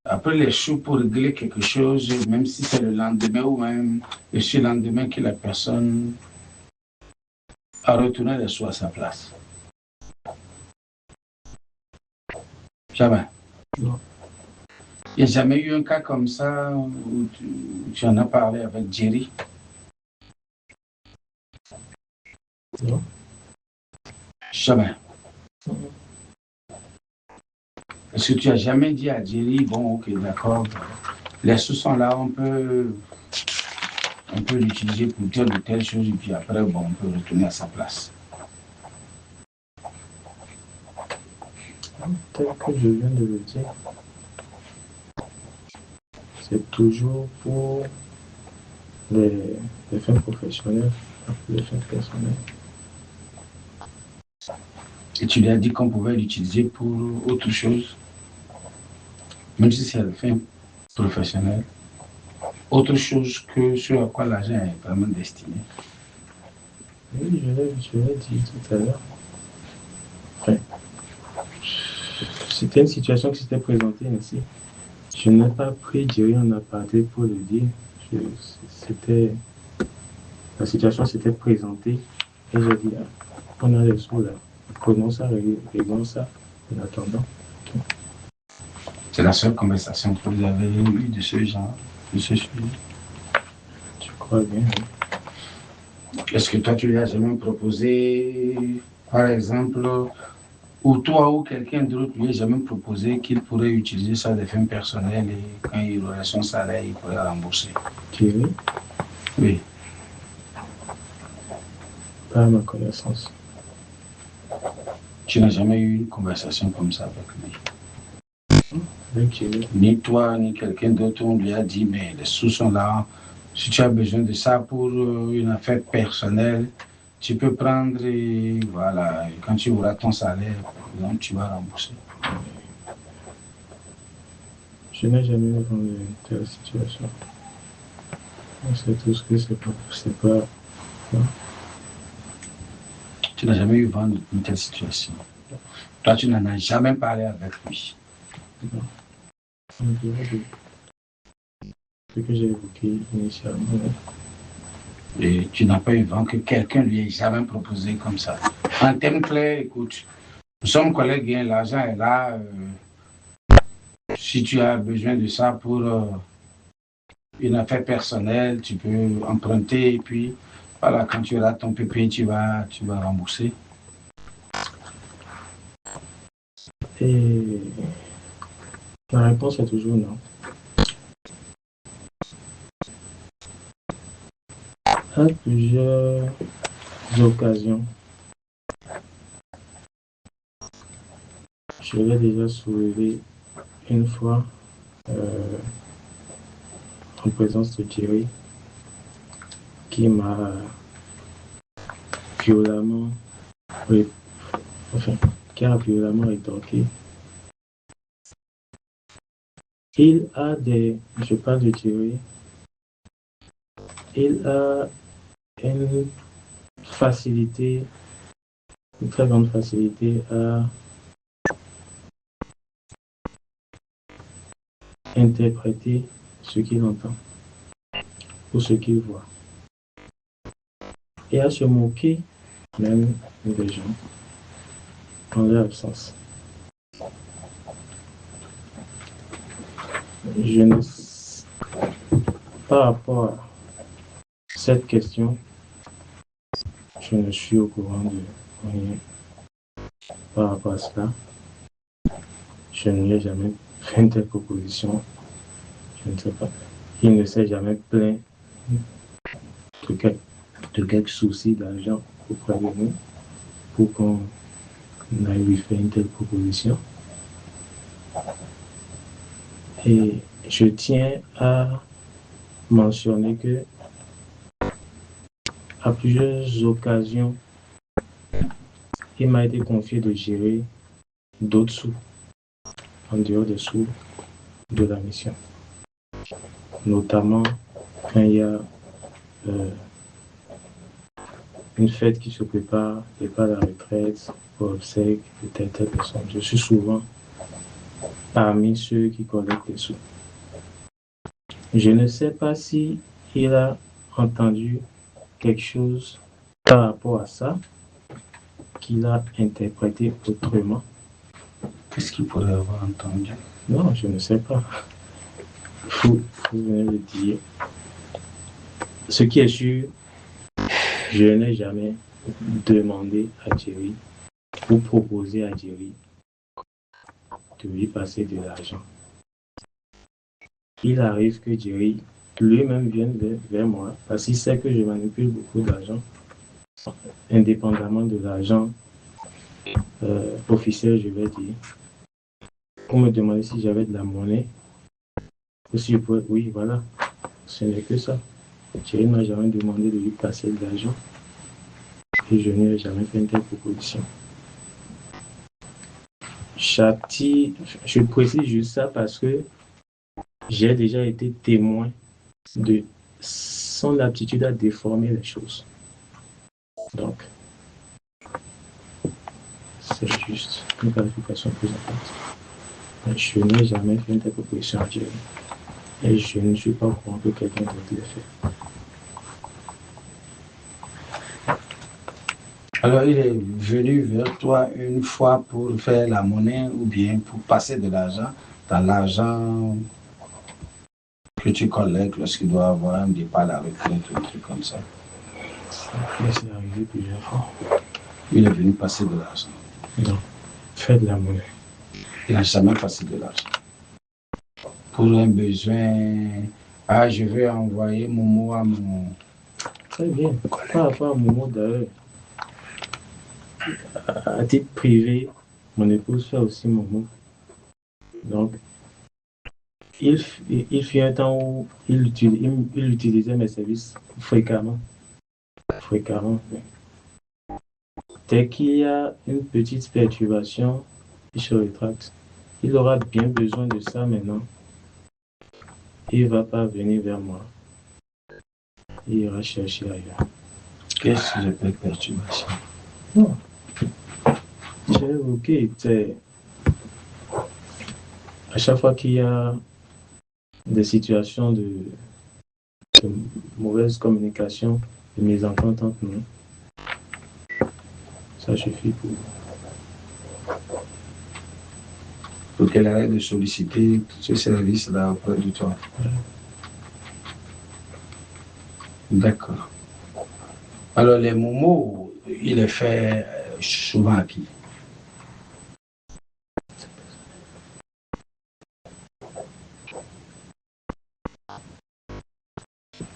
a pris les sous pour régler quelque chose, même si c'est le lendemain ou même le surlendemain que la personne a retourné les sous à sa place? Jamais. Non. Il n'y a jamais eu un cas comme ça où tu en as parlé avec Jerry? Non. Jamais. Est-ce que tu n'as jamais dit à Jerry, bon, ok, d'accord, les sous sont là, on peut l'utiliser pour telle ou telle chose, et puis après, bon, on peut retourner à sa place? Tel que je viens de le dire, c'est toujours pour les fins professionnelles, les fins personnelles. Et tu lui as dit qu'on pouvait l'utiliser pour autre chose, même si c'est le fin professionnel, autre chose que ce à quoi l'argent est vraiment destiné. Oui, je l'ai dit tout à l'heure. Enfin, c'était une situation qui s'était présentée ainsi. Je n'ai pas pris Jerry en aparté pour le dire. La situation s'était présentée et j'ai dit, on a les sous là, prenons ça, réglons ça en attendant. C'est la seule conversation que vous avez eue de ce genre, de ce sujet? Je crois bien. Oui. Est-ce que toi, tu lui as jamais proposé, par exemple, ou toi ou quelqu'un d'autre lui a jamais proposé qu'il pourrait utiliser ça des fins personnelles et quand il aurait son salaire, il pourrait rembourser? Jerry, Oui. pas à ma connaissance. Tu n'as jamais eu une conversation comme ça avec lui? Avec Jerry. Ni toi, ni quelqu'un d'autre, on lui a dit, mais les sous sont là. Si tu as besoin de ça pour une affaire personnelle, tu peux prendre et voilà, et quand tu auras ton salaire, donc tu vas rembourser. Je n'ai jamais eu une telle situation. On sait tous que c'est pas. Non. Tu n'as jamais eu vent d'une telle situation. Toi, tu n'en as jamais parlé avec lui. Non. On dirait ce que j'ai évoqué initialement. Et tu n'as pas eu vent que quelqu'un lui ait jamais proposé comme ça. En termes clairs, écoute, nous sommes collègues, hein, l'argent est là. Si tu as besoin de ça pour une affaire personnelle, tu peux emprunter et puis voilà, quand tu auras ton pépé, tu vas rembourser. Et la réponse est toujours non. À plusieurs occasions, je l'ai déjà soulevé une fois en présence de Thierry, qui m'a violemment, enfin, qui a violemment rétorqué. Je parle de Thierry, il a une facilité, une très grande facilité à interpréter ce qu'il entend ou ce qu'il voit et à se moquer même des gens en leur absence. Par rapport à cette question, je ne suis au courant de rien par rapport à cela. Je ne lui ai jamais fait une telle proposition. Je ne sais pas. Il ne s'est jamais plaint de quelques soucis d'argent auprès de nous pour qu'on aille lui faire une telle proposition. Et je tiens à mentionner que à plusieurs occasions, il m'a été confié de gérer d'autres sous, en dehors des sous de la mission. Notamment quand il y a une fête qui se prépare, départ à la retraite, pour obsèques de telle personne. Je suis souvent parmi ceux qui collectent les sous. Je ne sais pas si il a entendu quelque chose par rapport à ça, qu'il a interprété autrement. Qu'est-ce qu'il pourrait avoir entendu? Non, je ne sais pas. Vous venez de dire. Ce qui est sûr, je n'ai jamais demandé à Thierry ou proposé à Thierry de lui passer de l'argent. Il arrive que Thierry lui-même vienne vers moi parce qu'il sait que je manipule beaucoup d'argent, indépendamment de l'argent officiel, je vais dire, pour me demander si j'avais de la monnaie. Ou si je pouvais, oui, voilà, ce n'est que ça. Thierry ne m'a jamais demandé de lui passer de l'argent et je n'ai jamais fait une telle proposition. Je précise juste ça parce que j'ai déjà été témoin de son aptitude à déformer les choses. Donc, c'est juste une qualification plus importante. Je n'ai jamais fait une telle proposition à Thierry. Et je ne suis pas au courant que quelqu'un d'autre l'ait fait. Alors, il est venu vers toi une fois pour faire la monnaie ou bien pour passer de l'argent dans l'argent que tu collectes lorsqu'il doit avoir un départ à la retraite ou un truc comme ça. C'est arrivé plusieurs fois. Il est venu passer de l'argent. Non, faire de la monnaie. Il n'a jamais passé de l'argent. Pour un besoin, je vais envoyer Momo à mon... Très bien. Par rapport à Momo d'ailleurs, à titre privé, mon épouse fait aussi Momo. Donc, il fut un temps où il utilisait mes services fréquemment. Dès qu'il y a une petite perturbation, il se rétracte. Il aura bien besoin de ça maintenant. Il ne va pas venir vers moi. Il ira chercher ailleurs. Qu'est-ce que j'appelle perturbation? Non. J'ai évoqué, à chaque fois qu'il y a des situations de mauvaise communication, de mésentente entre nous, ça suffit pour qu'elle arrête de solliciter ce service-là auprès de toi. Ouais. D'accord. Alors, les momos, il est fait souvent à qui?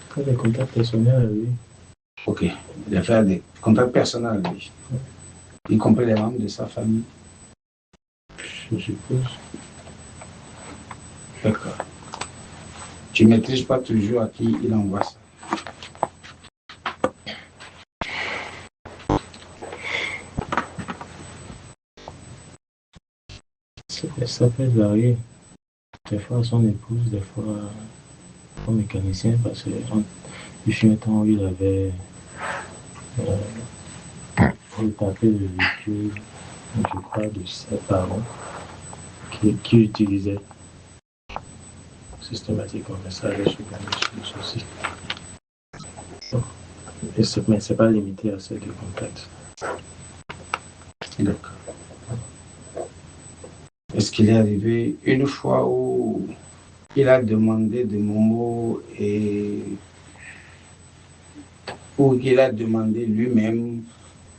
Quand les contacts personnels, oui. Ok. Il a fait des contacts personnels, lui. Y compris les membres de sa famille. Je suppose. D'accord. Tu ne maîtrises pas toujours à qui il envoie ça. Ça peut varier. Des fois à son épouse, des fois au mécanicien, parce que du fut un temps où il avait retapé le véhicule, je crois, de ses parents, qui utilisait systématiquement, mais ça avait ce souci. Mais ce n'est pas limité à ces deux contacts. D'accord. Est-ce qu'il est arrivé une fois où il a demandé de Momo et où il a demandé lui-même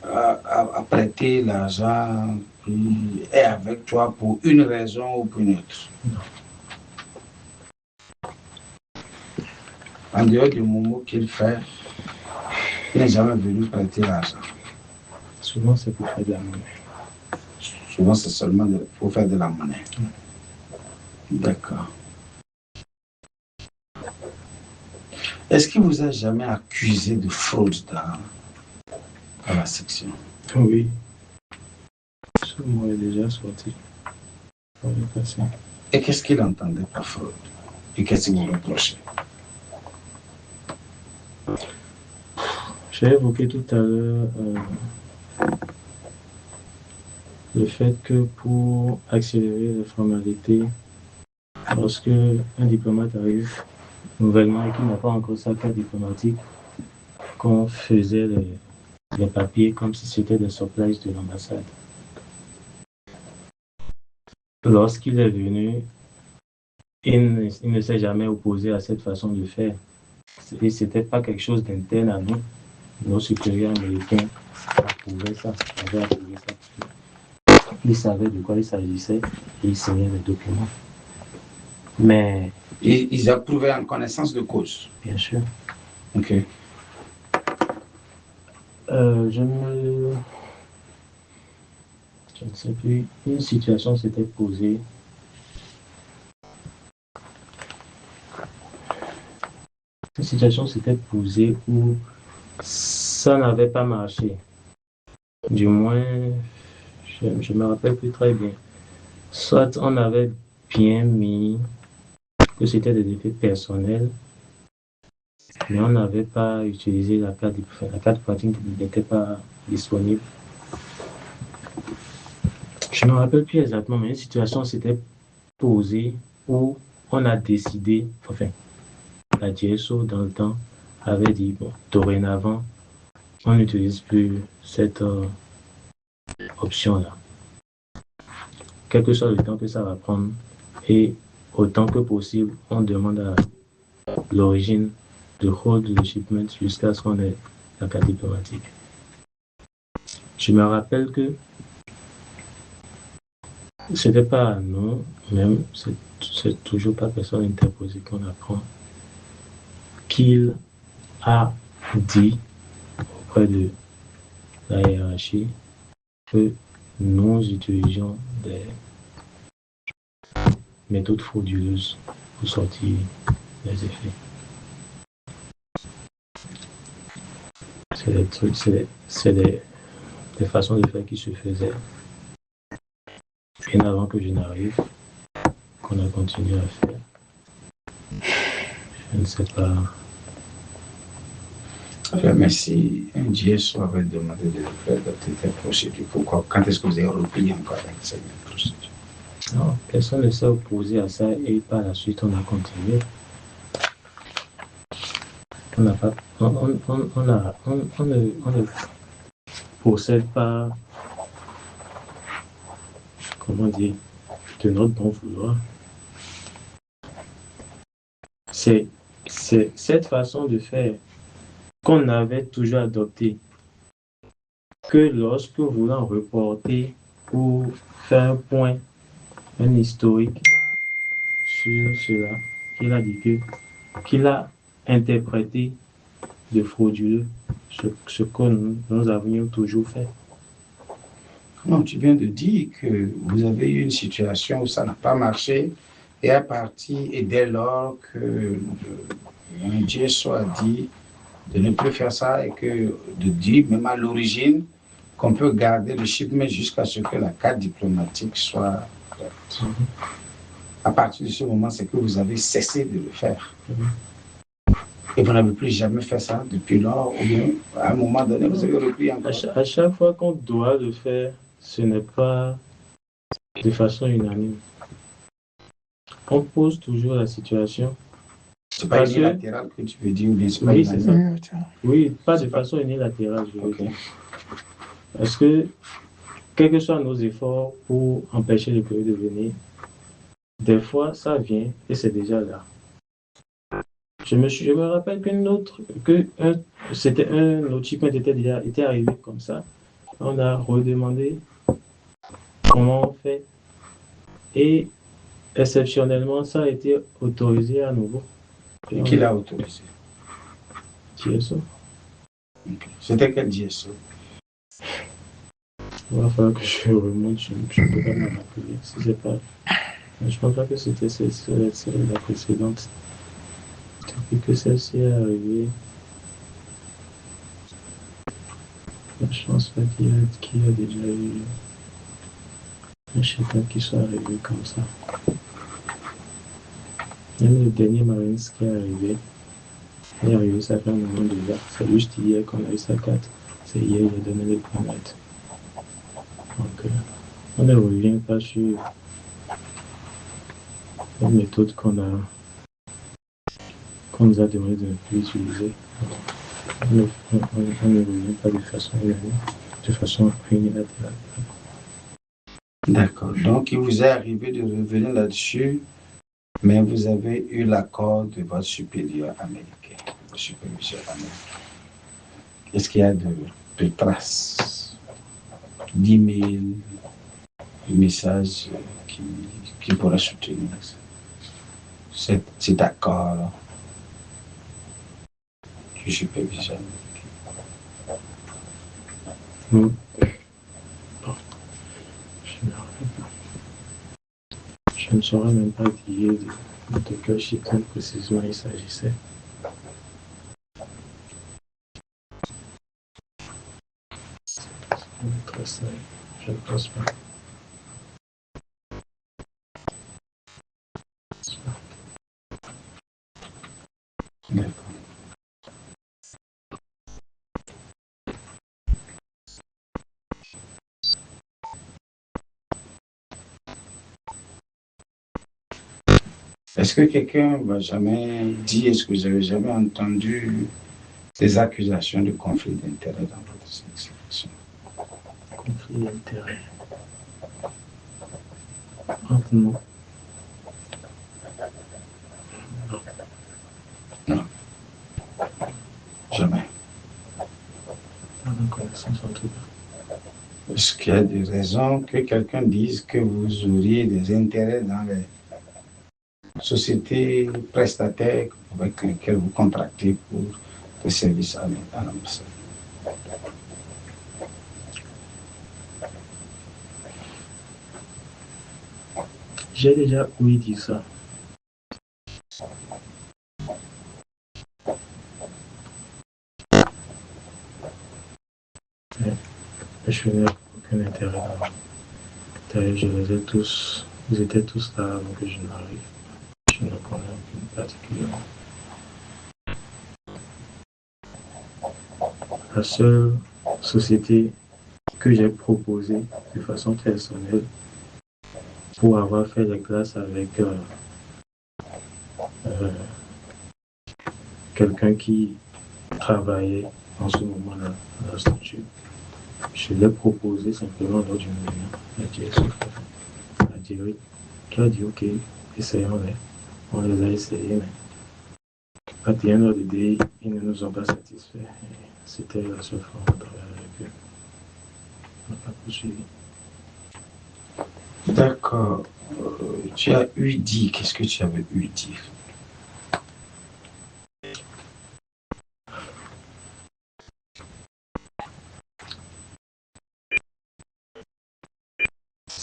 à prêter l'argent et avec toi pour une raison ou pour une autre? Non. En dehors du Momo qu'il fait, il n'est jamais venu prêter l'argent. Souvent, c'est pour faire de la monnaie. Souvent, c'est seulement pour faire de la monnaie. D'accord. Est-ce qu'il vous a jamais accusé de fraude dans la section? Oui. Ce mot est déjà sorti. Dans le passé. Et qu'est-ce qu'il entendait par fraude? Et qu'est-ce qu'il vous reprochait? J'ai évoqué tout à l'heure le fait que pour accélérer les formalités, lorsque un diplomate arrive nouvellement et qu'il n'a pas encore sa carte diplomatique, qu'on faisait les papiers comme si c'était des supplies de l'ambassade. Lorsqu'il est venu, il ne s'est jamais opposé à cette façon de faire. Et ce n'était pas quelque chose d'interne à nous. Nos supérieurs américains approuvaient ça, avaient approuvé ça. Ils savaient de quoi il s'agissait et ils signaient les documents. Mais... Ils approuvaient en connaissance de cause? Bien sûr. Ok. Je ne sais plus. Une situation s'était posée. Une situation s'était posée où ça n'avait pas marché. Du moins, je ne me rappelle plus très bien. Soit on avait bien mis que c'était des effets personnels, mais on n'avait pas utilisé la carte pratique n'était pas disponible. Je ne me rappelle plus exactement, mais une situation s'était posée où on a décidé, enfin, la DSO dans le temps avait dit, bon, dorénavant, on n'utilise plus cette option-là. Quel que soit le temps que ça va prendre, et autant que possible, on demande à l'origine de hold le shipment jusqu'à ce qu'on ait la carte diplomatique. Je me rappelle que c'était pas à nous, même, c'est toujours pas personne interposée qu'on apprend, qu'il a dit auprès de la hiérarchie que nous utilisions des méthodes frauduleuses pour sortir les effets. C'est des trucs, c'est des façons de faire qui se faisaient bien avant que je n'arrive, qu'on a continué à faire. Je ne sais pas. Enfin, mais si un GSO avait demandé de le faire dans cette procédure, pourquoi? Quand est-ce que vous avez repris encore avec cette même procédure? Non, personne ne s'est opposé à ça et par la suite on a continué. On n'a pas, on ne possède pas, comment dire, de notre bon vouloir. C'est cette façon de faire qu'on avait toujours adoptée, que lorsque voulant reporter ou faire un point, un historique sur cela, qu'il a dit qu'il a interprété de frauduleux ce que nous avions toujours fait. Non, tu viens de dire que vous avez eu une situation où ça n'a pas marché et à partir et dès lors que un Dieu soit dit de ne plus faire ça et que de dire même à l'origine qu'on peut garder le chip mais jusqu'à ce que la carte diplomatique soit prête. À partir de ce moment, c'est que vous avez cessé de le faire. Et vous n'avez plus jamais fait ça depuis lors, ou bien à un moment donné, vous avez repris encore. À chaque fois qu'on doit le faire, ce n'est pas de façon unanime. On pose toujours la situation. C'est pas unilatéral que tu veux dire, ou bien c'est pas oui, c'est ça. Unilatéral. Oui, pas de façon unilatérale, je veux Okay. dire. Parce que, quels que soient nos efforts pour empêcher le pays de venir, des fois, ça vient et c'est déjà là. Je me rappelle c'était un autre type qui était arrivé comme ça. On a redemandé comment on fait. Et exceptionnellement, ça a été autorisé à nouveau. Et qui l'a autorisé? GSO. Okay. C'était quel GSO? Il va falloir que je remonte, je ne peux pas me rappeler. Si c'est pas... Je ne pense pas que c'était la précédente. Depuis que celle-ci est arrivée, je pense pas qu'il y a déjà eu un chef qui soit arrivé comme ça. Même le dernier Marines qui est arrivé, il est arrivé, ça fait un moment déjà. C'est juste hier qu'on a eu sa carte. C'est hier, il a donné les promesses. Donc, on ne revient pas sur la méthode qu'on nous a demandé de ne plus utiliser. On ne revient pas de façon unilatérale. D'accord. Donc, il vous est arrivé de revenir là-dessus, mais vous avez eu l'accord de votre supérieur américain, votre superviseur américain. Est-ce qu'il y a de traces, d'emails, de messages qui pourraient soutenir cet accord du superviseur américain? Bon. Je ne saurais même pas dire de quel chiffre précisément il s'agissait. Je ne pense pas. D'accord. Est-ce que quelqu'un va jamais dire, est-ce que vous avez jamais entendu des accusations de conflit d'intérêt dans votre sélection? Conflit d'intérêt. Entre nous. Non. Jamais. Pas de connaissance en tout cas. Est-ce qu'il y a des raisons que quelqu'un dise que vous auriez des intérêts dans les sociétés prestataires avec lesquelles vous contractez pour des services à l'ambassade? J'ai déjà ouï dire ça. Mais je n'ai aucun intérêt dans. D'ailleurs, je les ai tous, ils étaient tous là avant que je n'arrive. Je ne connais aucune particulièrement. La seule société que j'ai proposée de façon personnelle pour avoir fait les classes avec quelqu'un qui travaillait en ce moment-là dans la structure. Je l'ai proposé simplement lors d'une réunion. La DIRI qui a dit ok, essayons-les. On les a essayés, mais à the end of the day, ils ne nous ont pas satisfaits. C'était la seule fois qu'on travaillait avec eux. On n'a pas poursuivi. D'accord. Tu as eu dit, qu'est-ce que tu avais eu dit?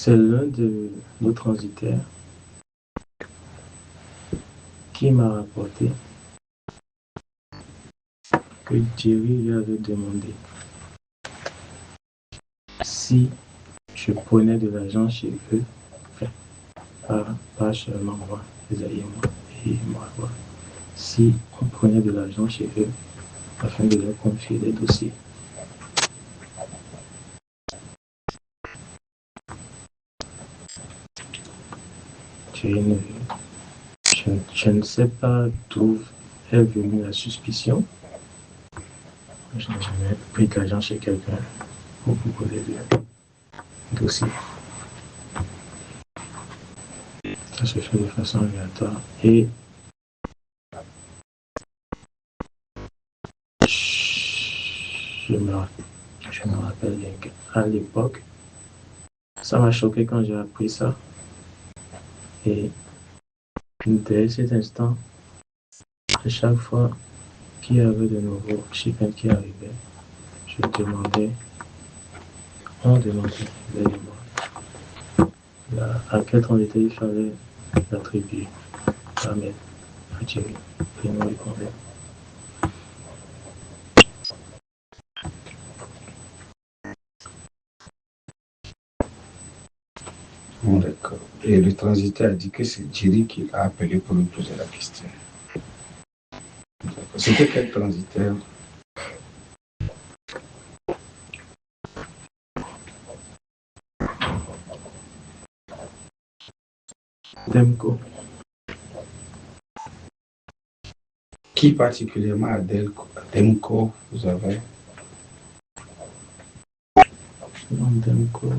c'est l'un de nos transitaires qui m'a rapporté que Jerry lui avait demandé si je prenais de l'argent chez eux, enfin, pas seulement moi, Esaïe et moi, si on prenait de l'argent chez eux afin de leur confier des dossiers. Je ne sais pas d'où est venue la suspicion. Je n'ai jamais pris de l'argent chez quelqu'un pour proposer des dossiers. Ça se fait de façon aléatoire. Et je me rappelle bien qu'à l'époque, ça m'a choqué quand j'ai appris ça. Et dès cet instant, à chaque fois qu'il y avait de nouveaux shipments qui arrivaient, on demandait à quel transitaire il fallait l'attribuer, à mettre, à Jerry, et nous répondait. Bon, d'accord. Et le transitaire a dit que c'est Jerry qui l'a appelé pour lui poser la question. C'était quel transitaire? Demko. Qui particulièrement à Demko vous avez? Non, Demko,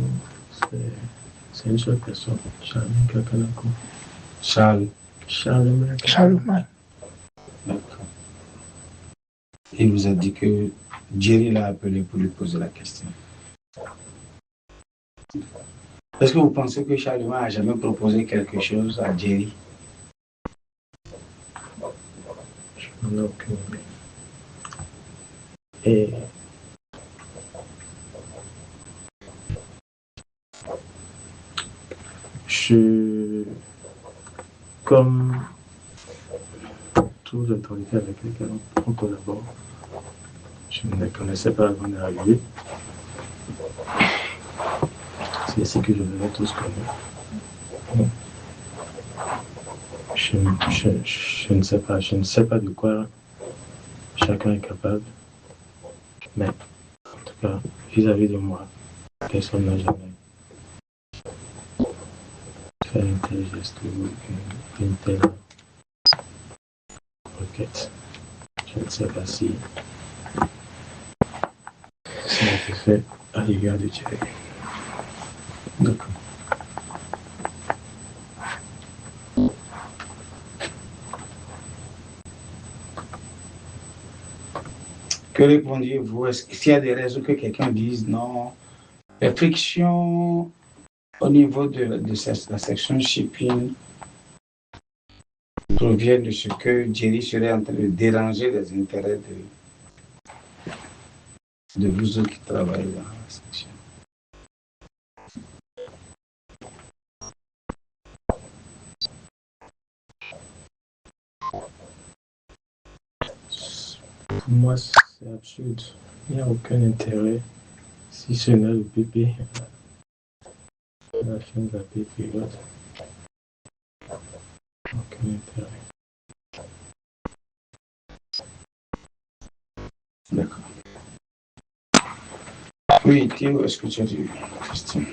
c'est une seule personne, Charles Kakanako. Charles. Charles. D'accord. Il vous a dit que Jerry l'a appelé pour lui poser la question. Est-ce que vous pensez que Charlemagne a jamais proposé quelque chose à Jerry? Je n'en ai aucune idée. Et comme tous les autorités avec lesquelles on collabore, je ne les connaissais pas avant d'arriver. C'est ici que je les ai tous connus. Je ne sais pas de quoi chacun est capable, mais en tout cas, vis-à-vis de moi, personne n'a jamais fait un tel geste ou une telle requête. Je ne sais pas si ça a été fait à l'égard de Thierry. D'accord. Que répondiez-vous? Est-ce qu'il y a des raisons que quelqu'un dise non? Les frictions au niveau de la section shipping proviennent de ce que Jerry serait en train de déranger les intérêts de vous autres qui travaillent dans la section. Pour moi, c'est absurde. Il n'y a aucun intérêt, si ce n'est le bébé, la fin de la période. Aucun intérêt. D'accord. Oui, Théo, est-ce que tu as des questions?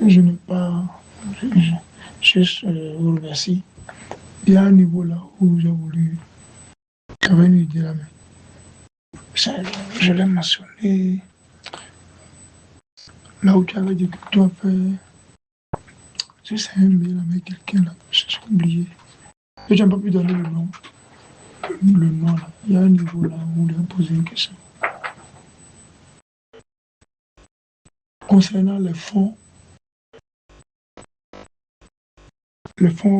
Je n'ai pas. Je vous remercie. Il y a un niveau là où j'ai voulu quand même lui dire la main. Je l'ai mentionné. Là où tu avais dit que tu as fait. Tu sais, un mail avec quelqu'un là. J'ai oublié. Et je n'ai pas pu donner le nom. Le nom là. Il y a un niveau là où il a posé une question. Concernant les fonds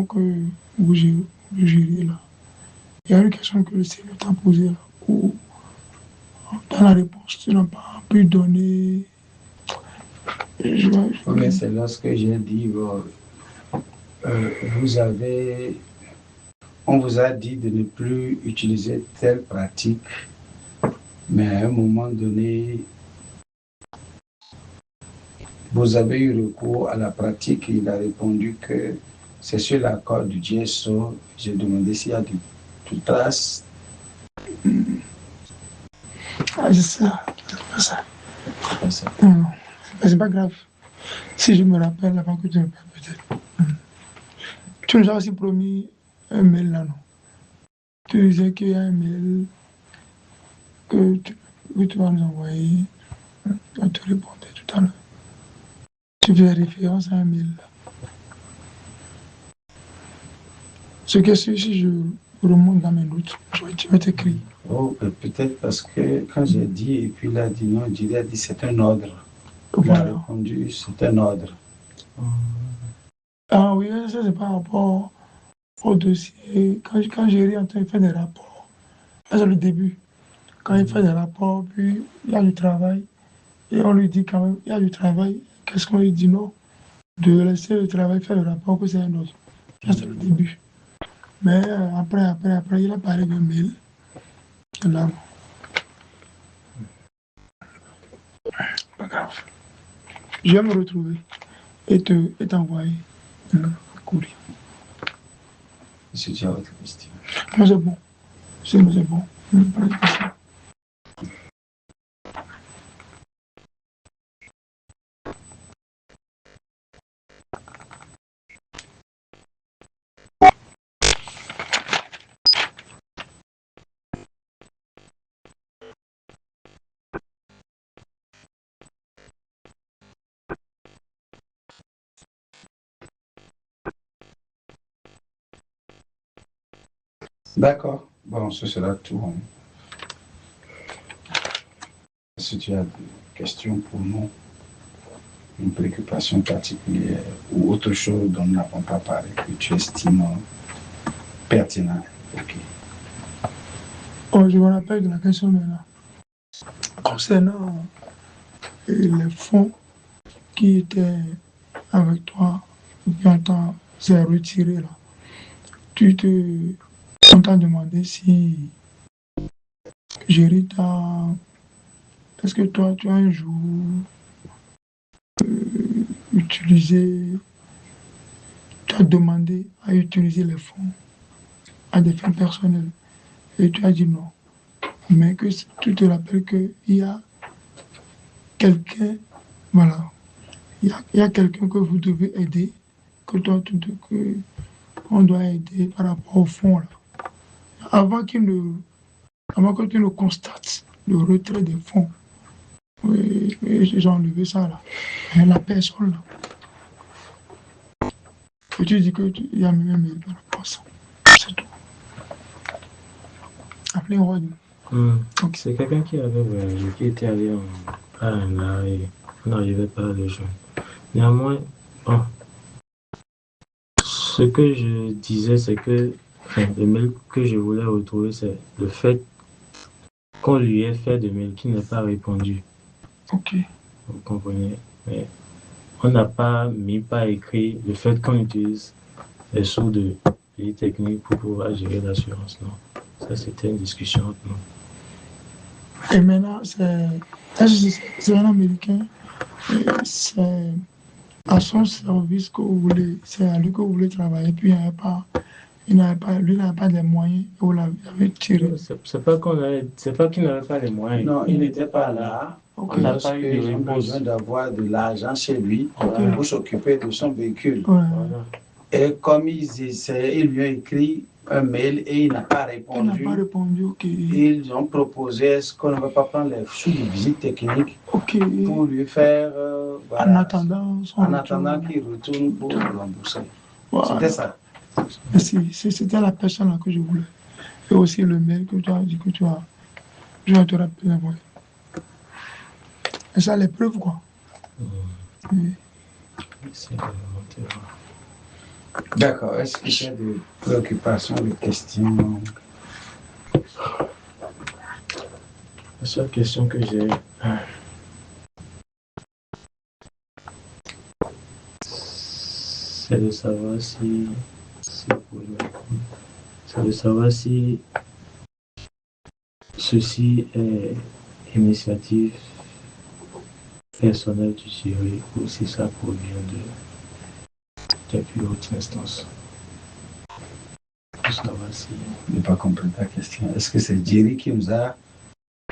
que vous gérez là, il y a une question que le Seigneur t'a posée là, où dans la réponse, tu n'as pas pu donner Mais c'est lorsque j'ai dit, on vous a dit de ne plus utiliser telle pratique, mais à un moment donné, vous avez eu recours à la pratique et il a répondu que c'est sur l'accord du GSO. J'ai demandé s'il y a des traces. Ah, c'est ça. C'est pas ça. Non, c'est pas grave. Si je me rappelle avant que tu me parles, peut-être. Tu nous as aussi promis un mail là, non? Tu disais qu'il y a un mail que tu vas nous envoyer. On te répondait tout à l'heure. Tu fais référence à un mail là. Ce que si je remonte dans mes notes, tu vas t'écrire. Oh, peut-être parce que quand j'ai dit, et puis il a dit non, il a dit c'est un ordre. Il Voilà. a répondu c'est un ordre. Ah oui, ça c'est par rapport au dossier. Quand j'ai en train de faire des rapports, ça c'est le début. Quand il fait des rapports, puis il y a du travail, et on lui dit quand même, il y a du travail, qu'est-ce qu'on lui dit non? De laisser le travail faire le rapport, que c'est un autre. Ça c'est le début. Mais après, il a parlé de mail. Là, pas grave. Je vais me retrouver et t'envoyer un courrier. Si tu as autre question. Moi c'est bon. C'est bon. D'accord. Bon, ce sera tout. Si tu as des questions pour nous, une préoccupation particulière ou autre chose dont nous n'avons pas parlé, que tu estimes pertinent. Ok. Oh, je me rappelle de la question maintenant. Concernant les fonds qui étaient avec toi, depuis longtemps, c'est retiré là. On t'a demandé si Géry t'a. Est-ce que toi, tu as un jour utilisé, tu as demandé à utiliser les fonds à des fins personnelles et tu as dit non. Mais que tu te rappelles qu'il y a quelqu'un, voilà, il y a quelqu'un que vous devez aider, que toi, que on doit aider par rapport au fonds là. Avant avant que tu ne constates le retrait des fonds, oui, j'ai enlevé ça là. Et la personne là. Et tu dis qu'il y a même un mail par rapport à ça. C'est tout. Appelez un roi. C'est quelqu'un qui avait voyagé, qui était allé à un et on n'arrivait pas à le joindre. Néanmoins, bon, ce que je disais, c'est que le mail que je voulais retrouver, c'est le fait qu'on lui ait fait de mail qui n'a pas répondu. Ok. Vous comprenez? Mais on n'a pas mis par écrit le fait qu'on utilise les sous de pays techniques pour pouvoir gérer l'assurance. Non. Ça, c'était une discussion entre nous. Et maintenant, c'est un Américain. C'est à son service que vous voulez, c'est à lui que vous voulez travailler. Puis lui n'avait pas les moyens. Et vous l'avez tiré. C'est pas qu'il n'avait pas les moyens. Non, il n'était pas là. Ok. On n'a pas eu de J'ai réponse. besoin d'avoir de l'argent chez lui Ok. pour s'occuper de son véhicule. Ouais. Voilà. Et comme ils lui ont écrit un mail et il n'a pas Il n'a répondu, pas répondu, ok. ils ont proposé est-ce qu'on ne va pas prendre les sous de visite technique Ok. pour lui faire, En attendant son en retour. attendant qu'il retourne pour le rembourser. Voilà. C'était ça. Merci. C'était la personne là que je voulais. Et aussi le mail que tu as dit que je vais te rappeler. Et ça, les preuves, quoi. Oui. C'est de monter. D'accord. Est-ce qu'il y a des préoccupations, des questions? La seule question que j'ai, c'est de savoir c'est de savoir si ceci est initiative personnelle du jury ou si ça provient des plus hautes instances. Pour savoir si... Je n'ai pas compris ta question. Est-ce que c'est Jerry qui nous a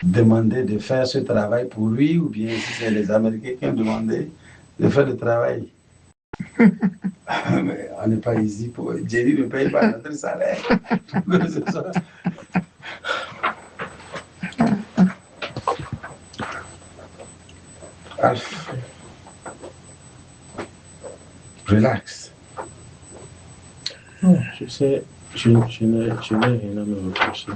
demandé de faire ce travail pour lui ou bien si c'est les Américains qui ont demandé de faire le travail? Mais on n'est pas ici pour... Jerry ne paye pas notre salaire. Alf, relax. Je sais, je n'ai rien à me reprocher.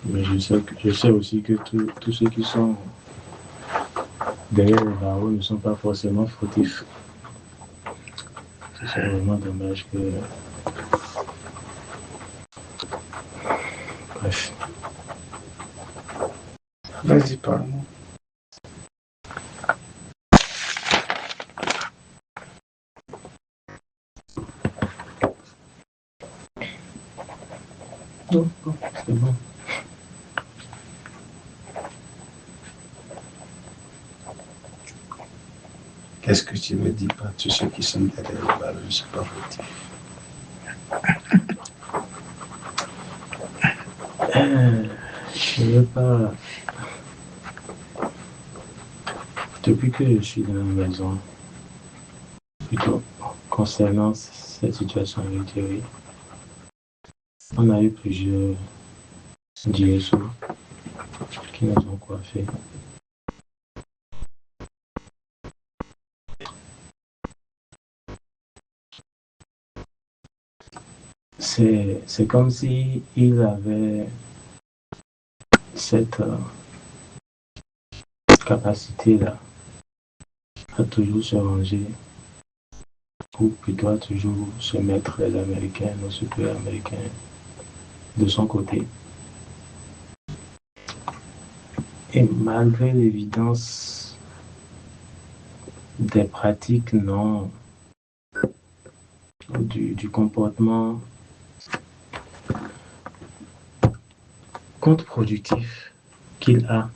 Mais je sais aussi que tous ceux qui sont derrière les barreaux ne sont pas forcément fautifs. C'est vraiment dommage que... Bref. Vas-y, parle-moi. Non, c'est bon. Qu'est-ce que tu me dis par tous ceux qui sont derrière le barreau, je ne suis pas fautif. Je ne veux pas... Depuis que je suis dans la maison, plutôt concernant cette situation avec Jerry, on a eu plusieurs liaisons qui nous ont coiffés. C'est comme si il avait cette capacité-là à toujours se ranger, ou plutôt à toujours se mettre les Américains, nos supérieurs américains, de son côté. Et malgré l'évidence des pratiques non du comportement contre-productif qu'il a,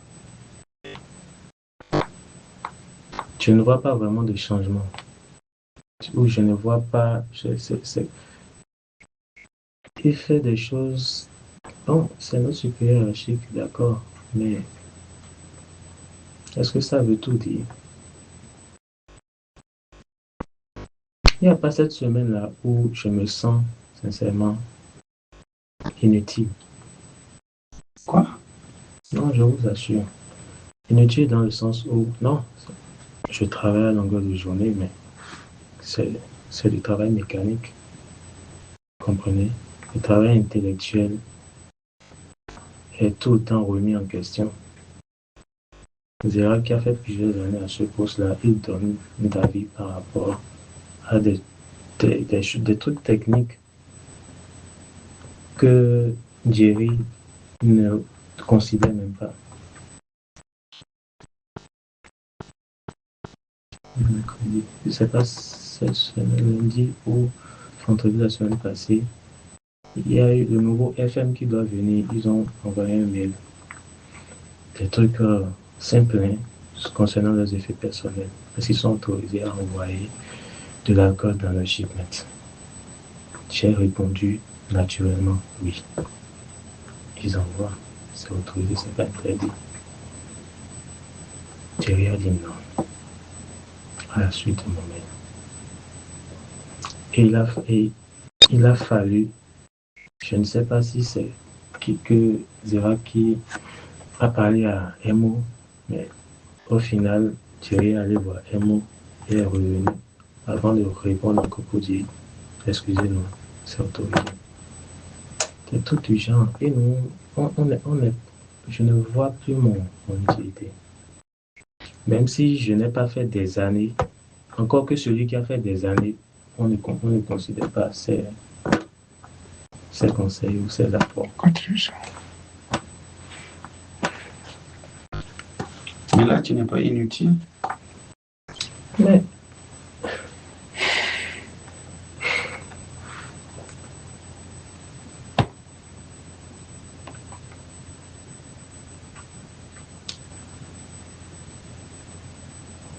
je ne vois pas vraiment de changement. Ou je ne vois pas... Il fait des choses... Bon, c'est notre supérieur hiérarchique, d'accord, mais est-ce que ça veut tout dire? Il n'y a pas cette semaine-là où je me sens, sincèrement, inutile. Quoi? Non, je vous assure. Inutile dans le sens où, non, je travaille à longueur de journée, mais c'est du travail mécanique. Vous comprenez? Le travail intellectuel est tout le temps remis en question. Zera qui a fait plusieurs années à ce poste-là, il donne d'avis par rapport à des trucs techniques que Jerry ne considère même pas. Mercredi, je ne sais pas, cette semaine, lundi ou vendredi la semaine passée, il y a eu le nouveau FM qui doit venir. Ils ont envoyé un mail. Des trucs simples hein, concernant leurs effets personnels. Parce qu'ils sont autorisés à envoyer de l'alcool dans leur shipment. J'ai répondu naturellement oui. Ils envoient. C'est autorisé, c'est pas interdit. Jerry a dit non. À la suite de mon mail. Et il a fallu, je ne sais pas si c'est que Zera qui a parlé à Emo, mais au final, Jerry est allé voir Emo et est revenu avant de répondre encore pour dire excusez-nous, c'est autorisé. C'est tout du genre. Et nous, je ne vois plus mon utilité. Même si je n'ai pas fait des années, encore que celui qui a fait des années, on ne considère pas ses conseils ou ses apports. Contribution. Mais là, tu n'es pas inutile. Mais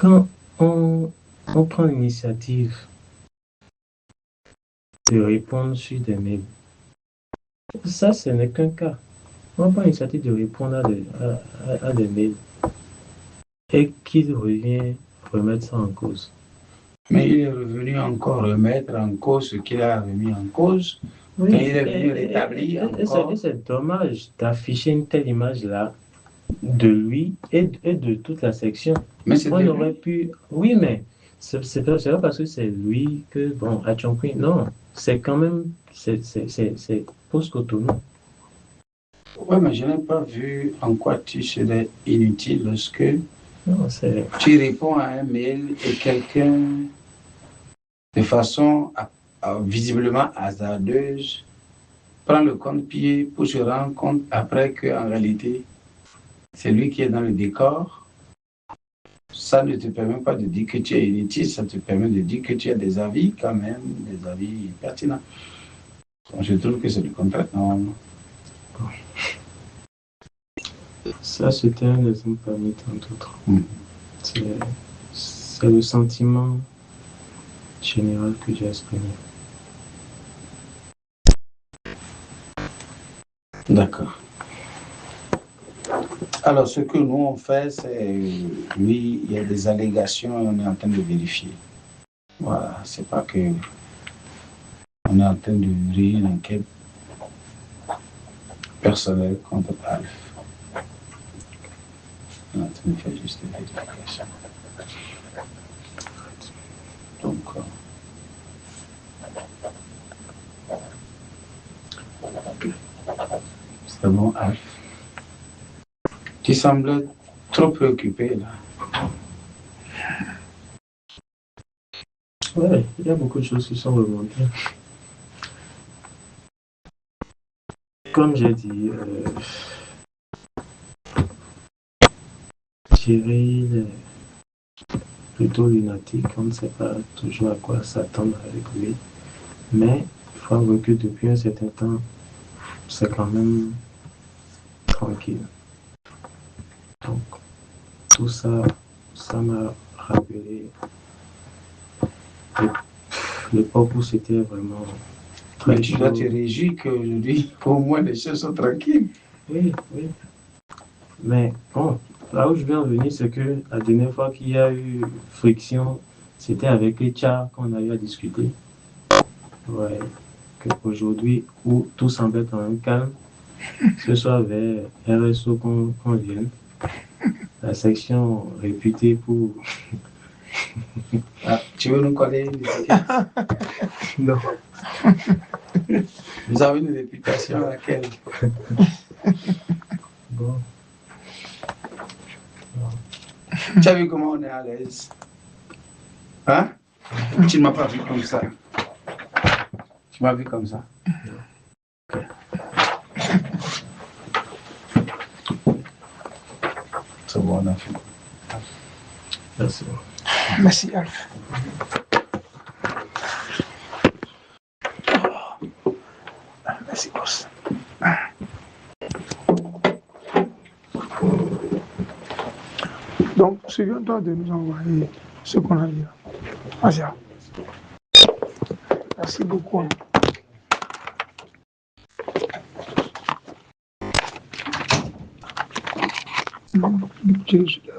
quand on prend l'initiative de répondre sur des mails, ça, ce n'est qu'un cas. On prend l'initiative de répondre à des mails et qu'il revient remettre ça en cause. Mais il est revenu encore remettre en cause ce qu'il a remis en cause. Oui, Et il est venu rétablir encore. et c'est dommage d'afficher une telle image-là de lui et de toute la section. Mais c'est On aurait pu... Oui, mais c'est pas parce que c'est lui que, bon, à Chongqing, non. C'est quand même... C'est post-Cotonou. Oui, mais je n'ai pas vu en quoi tu serais inutile lorsque Non, c'est... tu réponds à un mail et quelqu'un, de façon visiblement hasardeuse, prend le compte-pied pour se rendre compte après qu'en réalité, c'est lui qui est dans le décor. Ça ne te permet pas de dire que tu es inutile, ça te permet de dire que tu as des avis quand même, des avis pertinents. Donc, je trouve que c'est le contraire, normalement. Ça, c'était un exemple parmi tant d'autres. Mm. C'est le sentiment général que j'ai exprimé. D'accord. Alors, ce que nous on fait, c'est, oui, il y a des allégations et on est en train de vérifier. Voilà, c'est pas que on est en train de ouvrir une enquête personnelle contre Alf. On est en train de faire juste des vérifications. Donc, c'est bon, Alf. Tu sembles trop préoccupé là. Ouais, il y a beaucoup de choses qui sont remontées. Comme j'ai dit, Thierry est plutôt lunatique, on ne sait pas toujours à quoi s'attendre avec lui. Mais il faut avouer que depuis un certain temps, c'est quand même tranquille. Donc, tout ça, ça m'a rappelé l'époque où c'était vraiment Mais très tu dois chaud. te réjouir qu'aujourd'hui, au moins, les choses sont tranquilles. Oui, oui. Mais bon, là où je viens en venir, c'est que la dernière fois qu'il y a eu friction, c'était avec les chats qu'on a eu à discuter. Ouais. Qu'aujourd'hui, où tout semblait quand même calme, ce soit vers RSO qu'on vienne, la section réputée pour... Ah, tu veux nous coller une étiquette? Non. Vous avez une réputation à laquelle? Bon. Tu as vu comment on est à l'aise? Hein? Tu ne m'as pas vu comme ça. Tu m'as vu comme ça. C'est bon, on a fait. Merci. Merci, Alf. Merci, boss. Donc, souviens-toi de nous envoyer ce qu'on a dit là. Asia. Merci beaucoup. Hein. Je suis là.